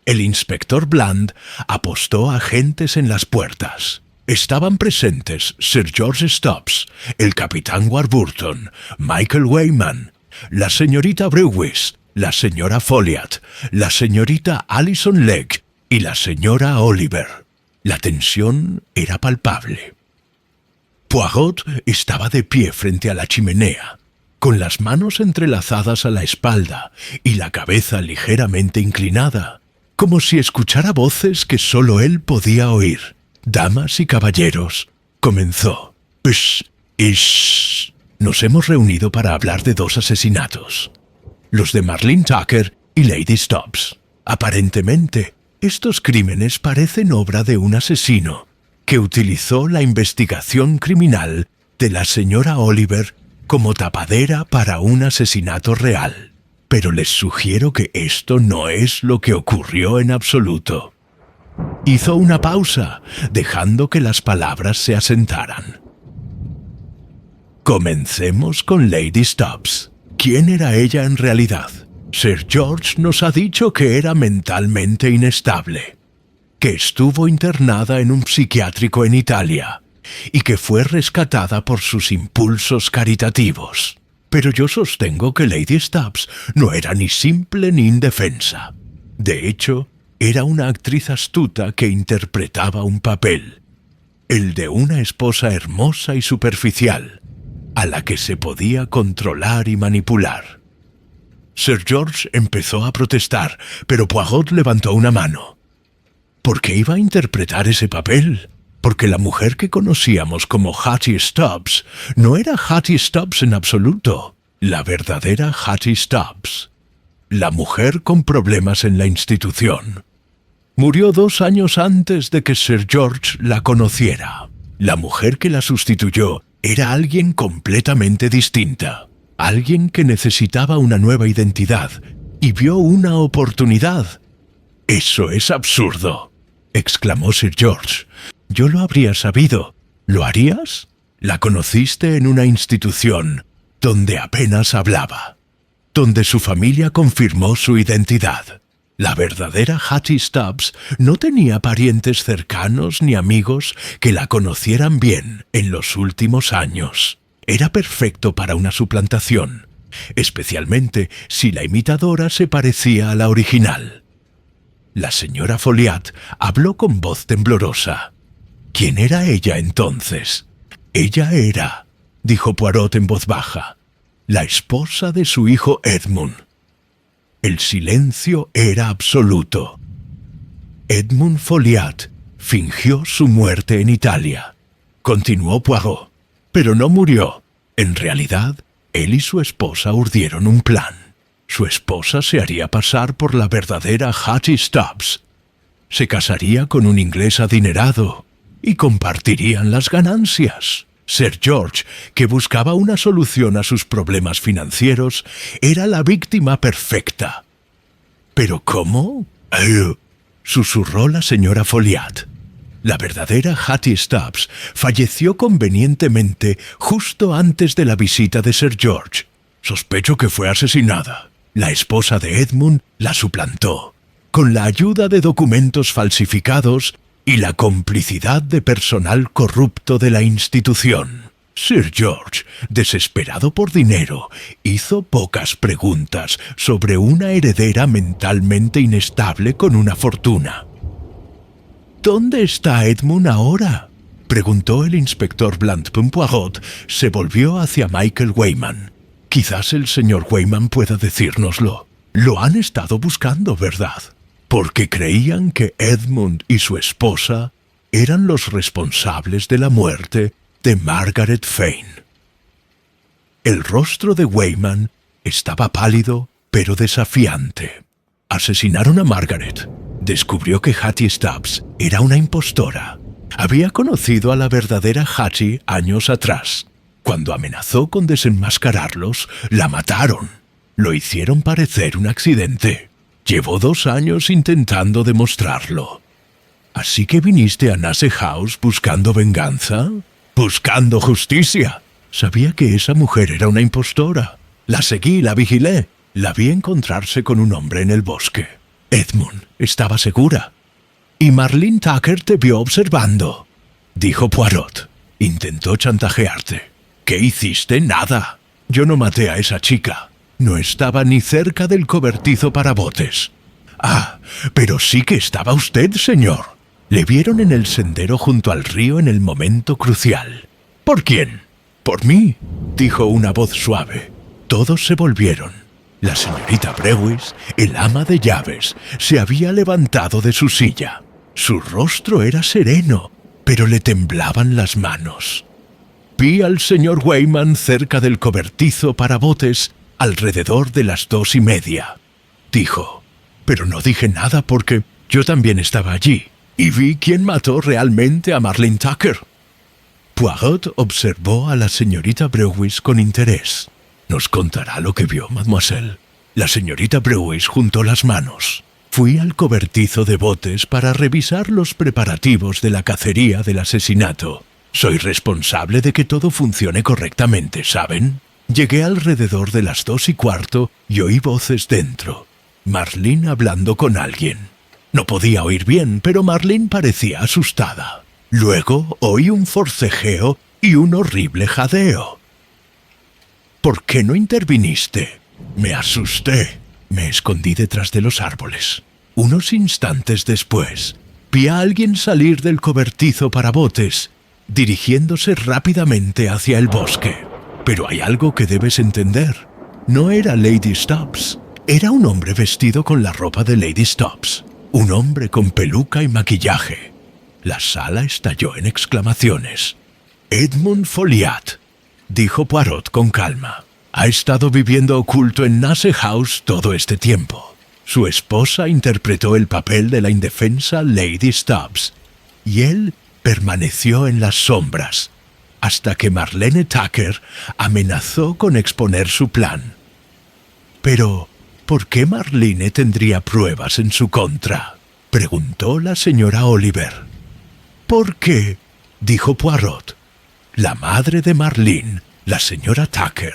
El inspector Bland apostó agentes en las puertas. Estaban presentes Sir George Stubbs, el capitán Warburton, Michael Weyman, la señorita Brewis, la señora Folliot, la señorita Alison Ledge y la señora Oliver. La tensión era palpable. Poirot estaba de pie frente a la chimenea, con las manos entrelazadas a la espalda y la cabeza ligeramente inclinada, como si escuchara voces que solo él podía oír. «Damas y caballeros», comenzó. Nos hemos reunido para hablar de dos asesinatos, los de Marlene Tucker y Lady Stubbs. Aparentemente, estos crímenes parecen obra de un asesino que utilizó la investigación criminal de la señora Oliver como tapadera para un asesinato real. Pero les sugiero que esto no es lo que ocurrió en absoluto. Hizo una pausa, dejando que las palabras se asentaran. Comencemos con Lady Stubbs. ¿Quién era ella en realidad? Sir George nos ha dicho que era mentalmente inestable, que estuvo internada en un psiquiátrico en Italia y que fue rescatada por sus impulsos caritativos. Pero yo sostengo que Lady Stubbs no era ni simple ni indefensa. De hecho, era una actriz astuta que interpretaba un papel, el de una esposa hermosa y superficial, a la que se podía controlar y manipular. Sir George empezó a protestar, pero Poirot levantó una mano. ¿Por qué iba a interpretar ese papel? Porque la mujer que conocíamos como Hattie Stubbs no era Hattie Stubbs en absoluto. La verdadera Hattie Stubbs, la mujer con problemas en la institución, murió 2 años antes de que Sir George la conociera. La mujer que la sustituyó era alguien completamente distinta. alguien que necesitaba una nueva identidad y vio una oportunidad. «Eso es absurdo», exclamó Sir George. «Yo lo habría sabido. ¿Lo harías? La conociste en una institución donde apenas hablaba, donde su familia confirmó su identidad. La verdadera Hattie Stubbs no tenía parientes cercanos ni amigos que la conocieran bien en los últimos años. Era perfecto para una suplantación, especialmente si la imitadora se parecía a la original». La señora Folliot habló con voz temblorosa. ¿Quién era ella entonces? «Ella era», dijo Poirot en voz baja, «la esposa de su hijo Edmund». El silencio era absoluto. Edmund Folliot fingió su muerte en Italia, continuó Poirot, pero no murió. En realidad, él y su esposa urdieron un plan. Su esposa se haría pasar por la verdadera Hattie Stubbs. Se casaría con un inglés adinerado y compartirían las ganancias. Sir George, que buscaba una solución a sus problemas financieros, era la víctima perfecta. ¿Pero cómo? Susurró la señora Folliot. La verdadera Hattie Stubbs falleció convenientemente justo antes de la visita de Sir George. Sospecho que fue asesinada. La esposa de Edmund la suplantó, con la ayuda de documentos falsificados y la complicidad de personal corrupto de la institución. Sir George, desesperado por dinero, hizo pocas preguntas sobre una heredera mentalmente inestable con una fortuna. «¿Dónde está Edmund ahora?», preguntó el inspector Blancpain. Poirot se volvió hacia Michael Weyman. «Quizás el señor Weyman pueda decírnoslo. Lo han estado buscando, ¿verdad? Porque creían que Edmund y su esposa eran los responsables de la muerte de Margaret Fane». El rostro de Weyman estaba pálido pero desafiante. «Asesinaron a Margaret». Descubrió que Hattie Stubbs era una impostora. Había conocido a la verdadera Hattie años atrás. Cuando amenazó con desenmascararlos, la mataron. Lo hicieron parecer un accidente. Llevó 2 años intentando demostrarlo. ¿Así que viniste a Nasse House buscando venganza? ¿Buscando justicia? Sabía que esa mujer era una impostora. La seguí, la vigilé. La vi encontrarse con un hombre en el bosque. Edmund estaba segura. «Y Marlene Tucker te vio observando», dijo Poirot. «Intentó chantajearte». «¿Qué hiciste? Nada. Yo no maté a esa chica. No estaba ni cerca del cobertizo para botes». «Ah, pero sí que estaba usted, señor. Le vieron en el sendero junto al río en el momento crucial». «¿Por quién?» «Por mí», dijo una voz suave. Todos se volvieron. La señorita Brewis, el ama de llaves, se había levantado de su silla. Su rostro era sereno, pero le temblaban las manos. «Vi al señor Weyman cerca del cobertizo para botes alrededor de las 2:30, dijo. «Pero no dije nada porque yo también estaba allí y vi quién mató realmente a Marlene Tucker». Poirot observó a la señorita Brewis con interés. «Nos contará lo que vio, mademoiselle». La señorita Brewis juntó las manos. «Fui al cobertizo de botes para revisar los preparativos de la cacería del asesinato. Soy responsable de que todo funcione correctamente, ¿saben? Llegué alrededor de las 2:15 y oí voces dentro. Marlene hablando con alguien. No podía oír bien, pero Marlene parecía asustada. Luego oí un forcejeo y un horrible jadeo». «¿Por qué no interviniste?» «Me asusté. Me escondí detrás de los árboles. Unos instantes después, vi a alguien salir del cobertizo para botes, dirigiéndose rápidamente hacia el bosque. Pero hay algo que debes entender. No era Lady Stubbs. Era un hombre vestido con la ropa de Lady Stubbs. Un hombre con peluca y maquillaje». La sala estalló en exclamaciones. «Edmund Folliot», dijo Poirot con calma. «Ha estado viviendo oculto en Nasse House todo este tiempo. Su esposa interpretó el papel de la indefensa Lady Stubbs y él permaneció en las sombras, hasta que Marlene Tucker amenazó con exponer su plan. Pero, ¿por qué Marlene tendría pruebas en su contra?, preguntó la señora Oliver. ¿Por qué?, dijo Poirot. La madre de Marlene, la señora Tucker,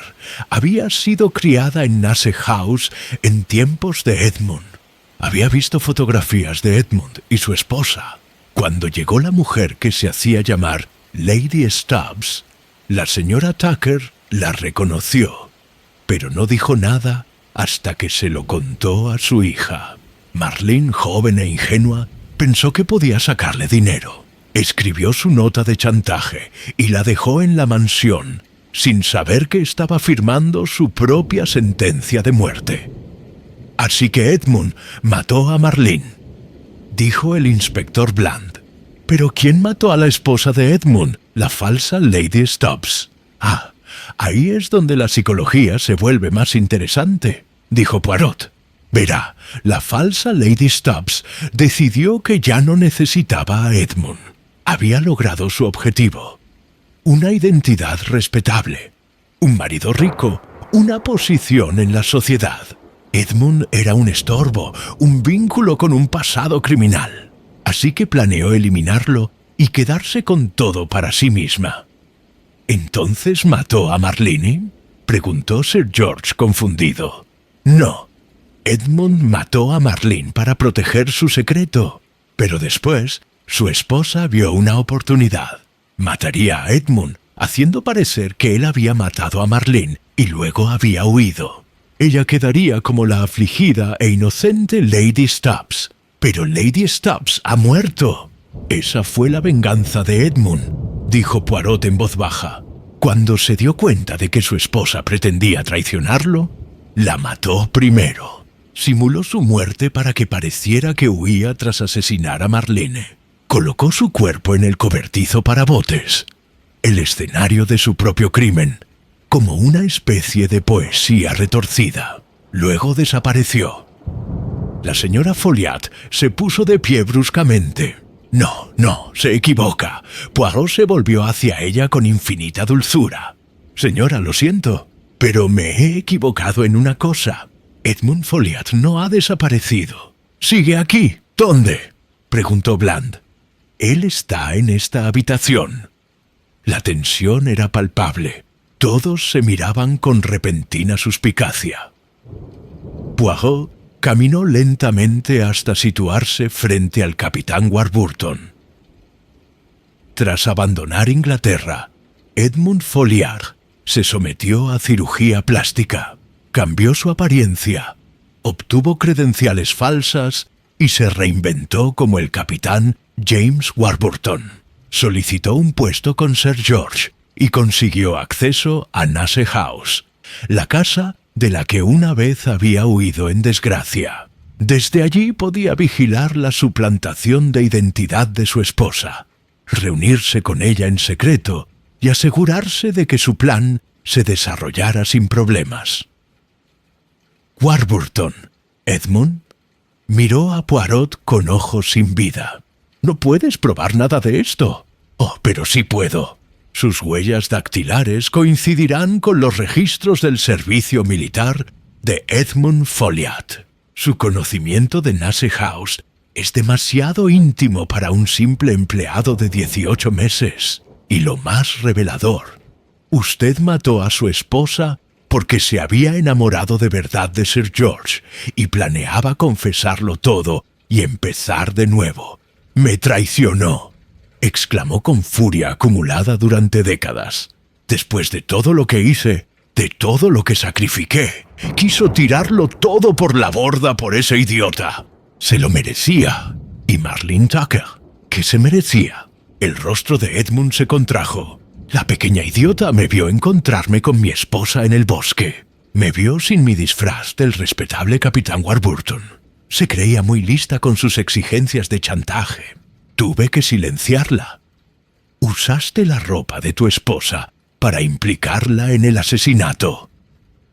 había sido criada en Nasse House en tiempos de Edmund. Había visto fotografías de Edmund y su esposa. Cuando llegó la mujer que se hacía llamar Lady Stubbs, la señora Tucker la reconoció, pero no dijo nada hasta que se lo contó a su hija. Marlene, joven e ingenua, pensó que podía sacarle dinero. Escribió su nota de chantaje y la dejó en la mansión, sin saber que estaba firmando su propia sentencia de muerte. Así que Edmund mató a Marlene, dijo el inspector Bland. ¿Pero quién mató a la esposa de Edmund, la falsa Lady Stubbs? Ah, ahí es donde la psicología se vuelve más interesante, dijo Poirot. Verá, la falsa Lady Stubbs decidió que ya no necesitaba a Edmund. Había logrado su objetivo. Una identidad respetable, un marido rico, una posición en la sociedad. Edmund era un estorbo, un vínculo con un pasado criminal. Así que planeó eliminarlo y quedarse con todo para sí misma. ¿Entonces mató a Marlene?, preguntó Sir George confundido. No, Edmund mató a Marlene para proteger su secreto, pero después su esposa vio una oportunidad. Mataría a Edmund, haciendo parecer que él había matado a Marlene y luego había huido. Ella quedaría como la afligida e inocente Lady Stubbs. Pero Lady Stubbs ha muerto. Esa fue la venganza de Edmund, dijo Poirot en voz baja. Cuando se dio cuenta de que su esposa pretendía traicionarlo, la mató primero. Simuló su muerte para que pareciera que huía tras asesinar a Marlene. Colocó su cuerpo en el cobertizo para botes, el escenario de su propio crimen, como una especie de poesía retorcida. Luego desapareció. La señora Folliot se puso de pie bruscamente. No, se equivoca. Poirot se volvió hacia ella con infinita dulzura. Señora, lo siento, pero me he equivocado en una cosa. Edmund Folliot no ha desaparecido. ¿Sigue aquí? ¿Dónde?, preguntó Bland. Él está en esta habitación. La tensión era palpable. Todos se miraban con repentina suspicacia. Poirot caminó lentamente hasta situarse frente al capitán Warburton. Tras abandonar Inglaterra, Edmund Folliot se sometió a cirugía plástica, cambió su apariencia, obtuvo credenciales falsas y se reinventó como el capitán James Warburton. Solicitó un puesto con Sir George y consiguió acceso a Nasse House, la casa de la que una vez había huido en desgracia. Desde allí podía vigilar la suplantación de identidad de su esposa, reunirse con ella en secreto y asegurarse de que su plan se desarrollara sin problemas. Warburton, Edmund, miró a Poirot con ojos sin vida. «No puedes probar nada de esto». «Oh, pero sí puedo. Sus huellas dactilares coincidirán con los registros del servicio militar de Edmund Folliot. Su conocimiento de Nasse House es demasiado íntimo para un simple empleado de 18 meses. Y lo más revelador, usted mató a su esposa porque se había enamorado de verdad de Sir George y planeaba confesarlo todo y empezar de nuevo. «Me traicionó», exclamó con furia acumulada durante décadas. «Después de todo lo que hice, de todo lo que sacrifiqué, quiso tirarlo todo por la borda por ese idiota. Se lo merecía. ¿Y Marlene Tucker? ¿Qué se merecía?» El rostro de Edmund se contrajo. «La pequeña idiota me vio encontrarme con mi esposa en el bosque. Me vio sin mi disfraz del respetable capitán Warburton. Se creía muy lista con sus exigencias de chantaje. Tuve que silenciarla. Usaste la ropa de tu esposa para implicarla en el asesinato.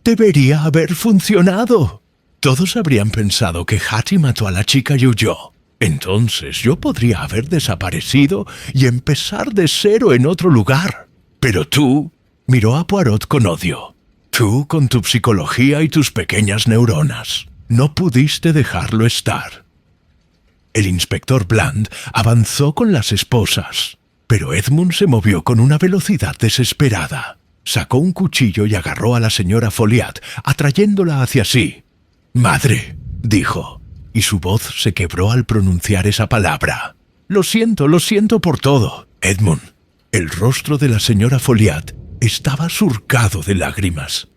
Debería haber funcionado. Todos habrían pensado que Hattie mató a la chica y huyó. Entonces yo podría haber desaparecido y empezar de cero en otro lugar. Pero tú, miró a Poirot con odio. Tú, con tu psicología y tus pequeñas neuronas, no pudiste dejarlo estar. El inspector Bland avanzó con las esposas, pero Edmund se movió con una velocidad desesperada. Sacó un cuchillo y agarró a la señora Folliot, atrayéndola hacia sí. «Madre», dijo, y su voz se quebró al pronunciar esa palabra. Lo siento por todo, Edmund». El rostro de la señora Folliot estaba surcado de lágrimas.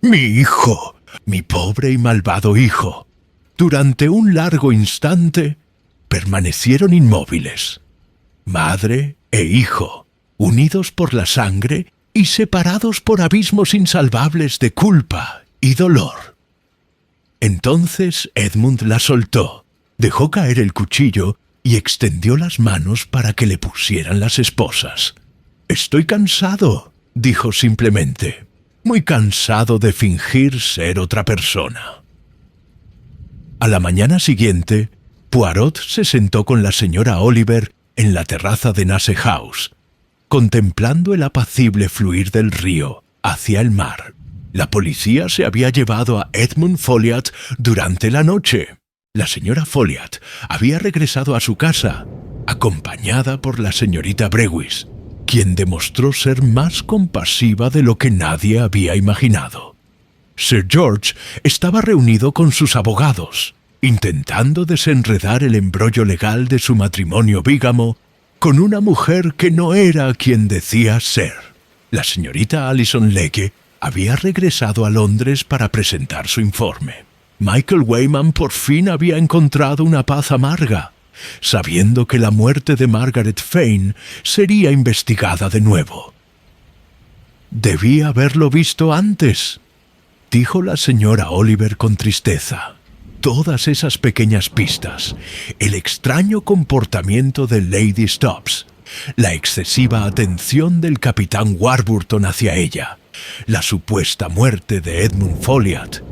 «Mi hijo, mi pobre y malvado hijo». Durante un largo instante permanecieron inmóviles. Madre e hijo, unidos por la sangre y separados por abismos insalvables de culpa y dolor. Entonces Edmund la soltó, dejó caer el cuchillo y extendió las manos para que le pusieran las esposas. «Estoy cansado», dijo simplemente, «muy cansado de fingir ser otra persona». A la mañana siguiente, Poirot se sentó con la señora Oliver en la terraza de Nasse House, contemplando el apacible fluir del río hacia el mar. La policía se había llevado a Edmund Folliot durante la noche. La señora Folliot había regresado a su casa, acompañada por la señorita Brewis, quien demostró ser más compasiva de lo que nadie había imaginado. Sir George estaba reunido con sus abogados, intentando desenredar el embrollo legal de su matrimonio bígamo con una mujer que no era quien decía ser. La señorita Alison Legge había regresado a Londres para presentar su informe. Michael Weyman por fin había encontrado una paz amarga, sabiendo que la muerte de Margaret Fane sería investigada de nuevo. «Debí haberlo visto antes», dijo la señora Oliver con tristeza. Todas esas pequeñas pistas, el extraño comportamiento de Lady Stubbs, la excesiva atención del capitán Warburton hacia ella, la supuesta muerte de Edmund Folliot.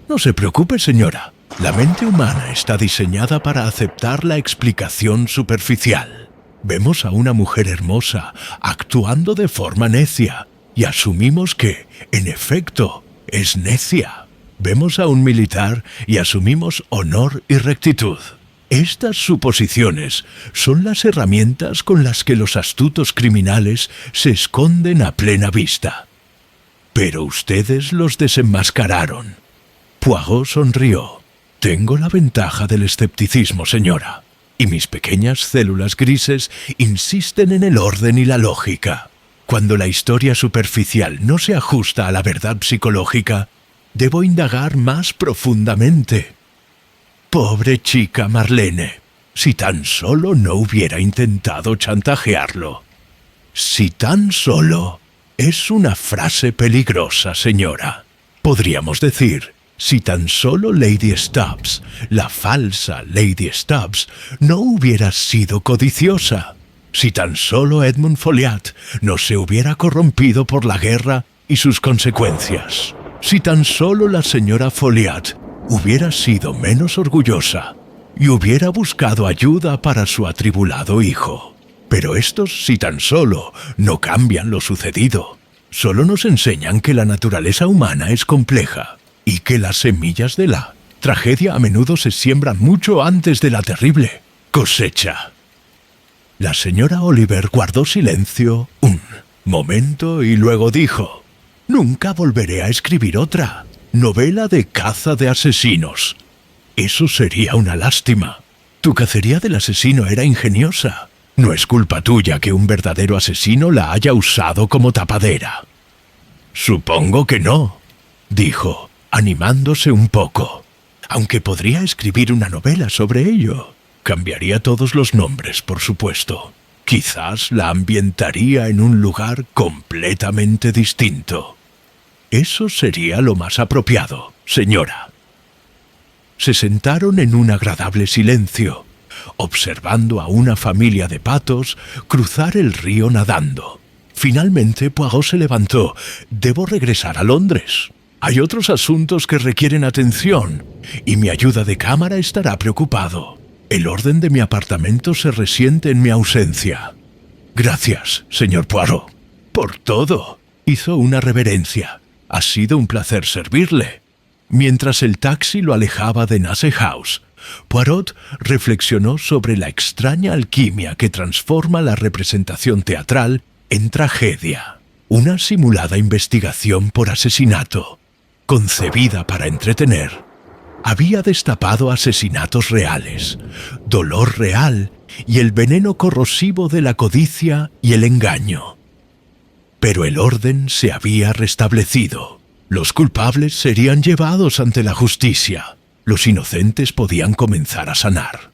No se preocupe, señora. La mente humana está diseñada para aceptar la explicación superficial. Vemos a una mujer hermosa actuando de forma necia y asumimos que, en efecto, es necia. Vemos a un militar y asumimos honor y rectitud. Estas suposiciones son las herramientas con las que los astutos criminales se esconden a plena vista. Pero ustedes los desenmascararon. Poirot sonrió. Tengo la ventaja del escepticismo, señora, y mis pequeñas células grises insisten en el orden y la lógica. Cuando la historia superficial no se ajusta a la verdad psicológica, debo indagar más profundamente. Pobre chica Marlene, si tan solo no hubiera intentado chantajearlo. Si tan solo es una frase peligrosa, señora. Podríamos decir, si tan solo Lady Stubbs, la falsa Lady Stubbs, no hubiera sido codiciosa. Si tan solo Edmund Folliot no se hubiera corrompido por la guerra y sus consecuencias. Si tan solo la señora Folliot hubiera sido menos orgullosa y hubiera buscado ayuda para su atribulado hijo. Pero estos si tan solo no cambian lo sucedido. Solo nos enseñan que la naturaleza humana es compleja y que las semillas de la tragedia a menudo se siembran mucho antes de la terrible cosecha. La señora Oliver guardó silencio un momento y luego dijo: «Nunca volveré a escribir otra novela de caza de asesinos. Eso sería una lástima. Tu cacería del asesino era ingeniosa. No es culpa tuya que un verdadero asesino la haya usado como tapadera». «Supongo que no», dijo, animándose un poco. «Aunque podría escribir una novela sobre ello. Cambiaría todos los nombres, por supuesto. Quizás la ambientaría en un lugar completamente distinto. Eso sería lo más apropiado, señora». Se sentaron en un agradable silencio, observando a una familia de patos cruzar el río nadando. Finalmente Poirot se levantó. «Debo regresar a Londres. Hay otros asuntos que requieren atención, y mi ayuda de cámara estará preocupado. El orden de mi apartamento se resiente en mi ausencia». «Gracias, señor Poirot». Por todo. Hizo una reverencia. Ha sido un placer servirle. Mientras el taxi lo alejaba de Nasse House, Poirot reflexionó sobre la extraña alquimia que transforma la representación teatral en tragedia. Una simulada investigación por asesinato, concebida para entretener, había destapado asesinatos reales, dolor real y el veneno corrosivo de la codicia y el engaño. Pero el orden se había restablecido. Los culpables serían llevados ante la justicia. Los inocentes podían comenzar a sanar.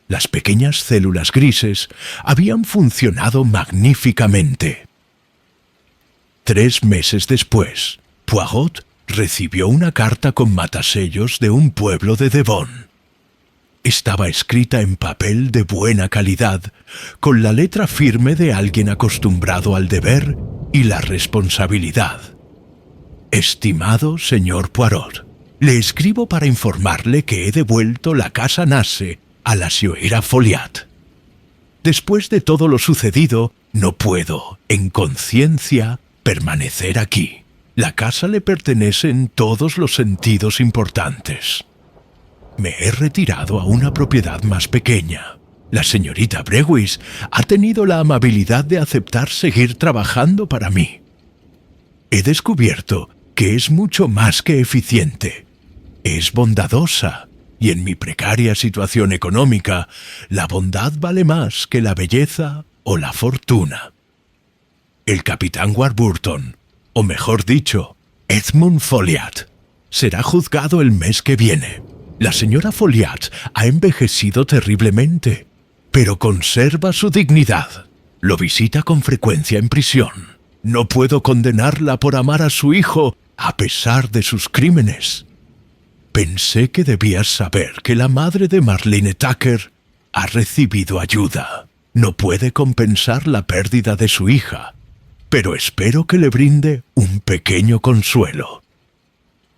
Las pequeñas células grises habían funcionado magníficamente. 3 meses después, Poirot recibió una carta con matasellos de un pueblo de Devon. Estaba escrita en papel de buena calidad, con la letra firme de alguien acostumbrado al deber y la responsabilidad. Estimado señor Poirot, le escribo para informarle que he devuelto la casa Nasse a la señora Folliat. Después de todo lo sucedido, no puedo, en conciencia, permanecer aquí. La casa le pertenece en todos los sentidos importantes. Me he retirado a una propiedad más pequeña. La señorita Brewis ha tenido la amabilidad de aceptar seguir trabajando para mí. He descubierto que es mucho más que eficiente. Es bondadosa, y en mi precaria situación económica, la bondad vale más que la belleza o la fortuna. El capitán Warburton, o mejor dicho, Edmund Folliat, será juzgado el mes que viene. La señora Folliat ha envejecido terriblemente, pero conserva su dignidad. Lo visita con frecuencia en prisión. No puedo condenarla por amar a su hijo a pesar de sus crímenes. Pensé que debías saber que la madre de Marlene Tucker ha recibido ayuda. No puede compensar la pérdida de su hija, pero espero que le brinde un pequeño consuelo.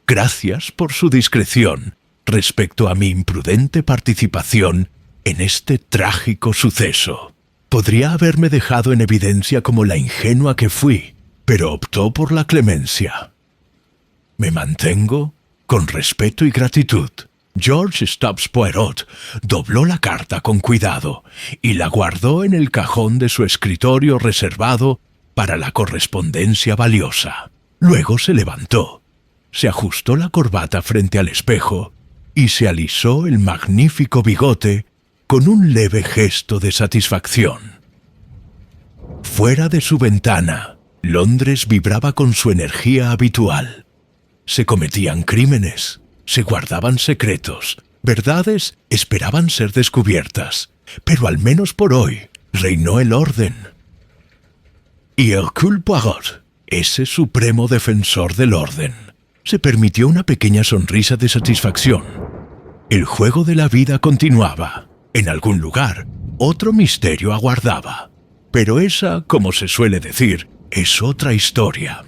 Gracias por su discreción respecto a mi imprudente participación en este trágico suceso. Podría haberme dejado en evidencia como la ingenua que fui, pero optó por la clemencia. Me mantengo con respeto y gratitud. George Stubbs Poirot dobló la carta con cuidado y la guardó en el cajón de su escritorio reservado para la correspondencia valiosa. Luego se levantó, se ajustó la corbata frente al espejo y se alisó el magnífico bigote con un leve gesto de satisfacción. Fuera de su ventana, Londres vibraba con su energía habitual. Se cometían crímenes, se guardaban secretos, verdades esperaban ser descubiertas, pero al menos por hoy reinó el orden. Y Hercule Poirot, ese supremo defensor del orden, se permitió una pequeña sonrisa de satisfacción. El juego de la vida continuaba. En algún lugar, otro misterio aguardaba. Pero esa, como se suele decir, es otra historia.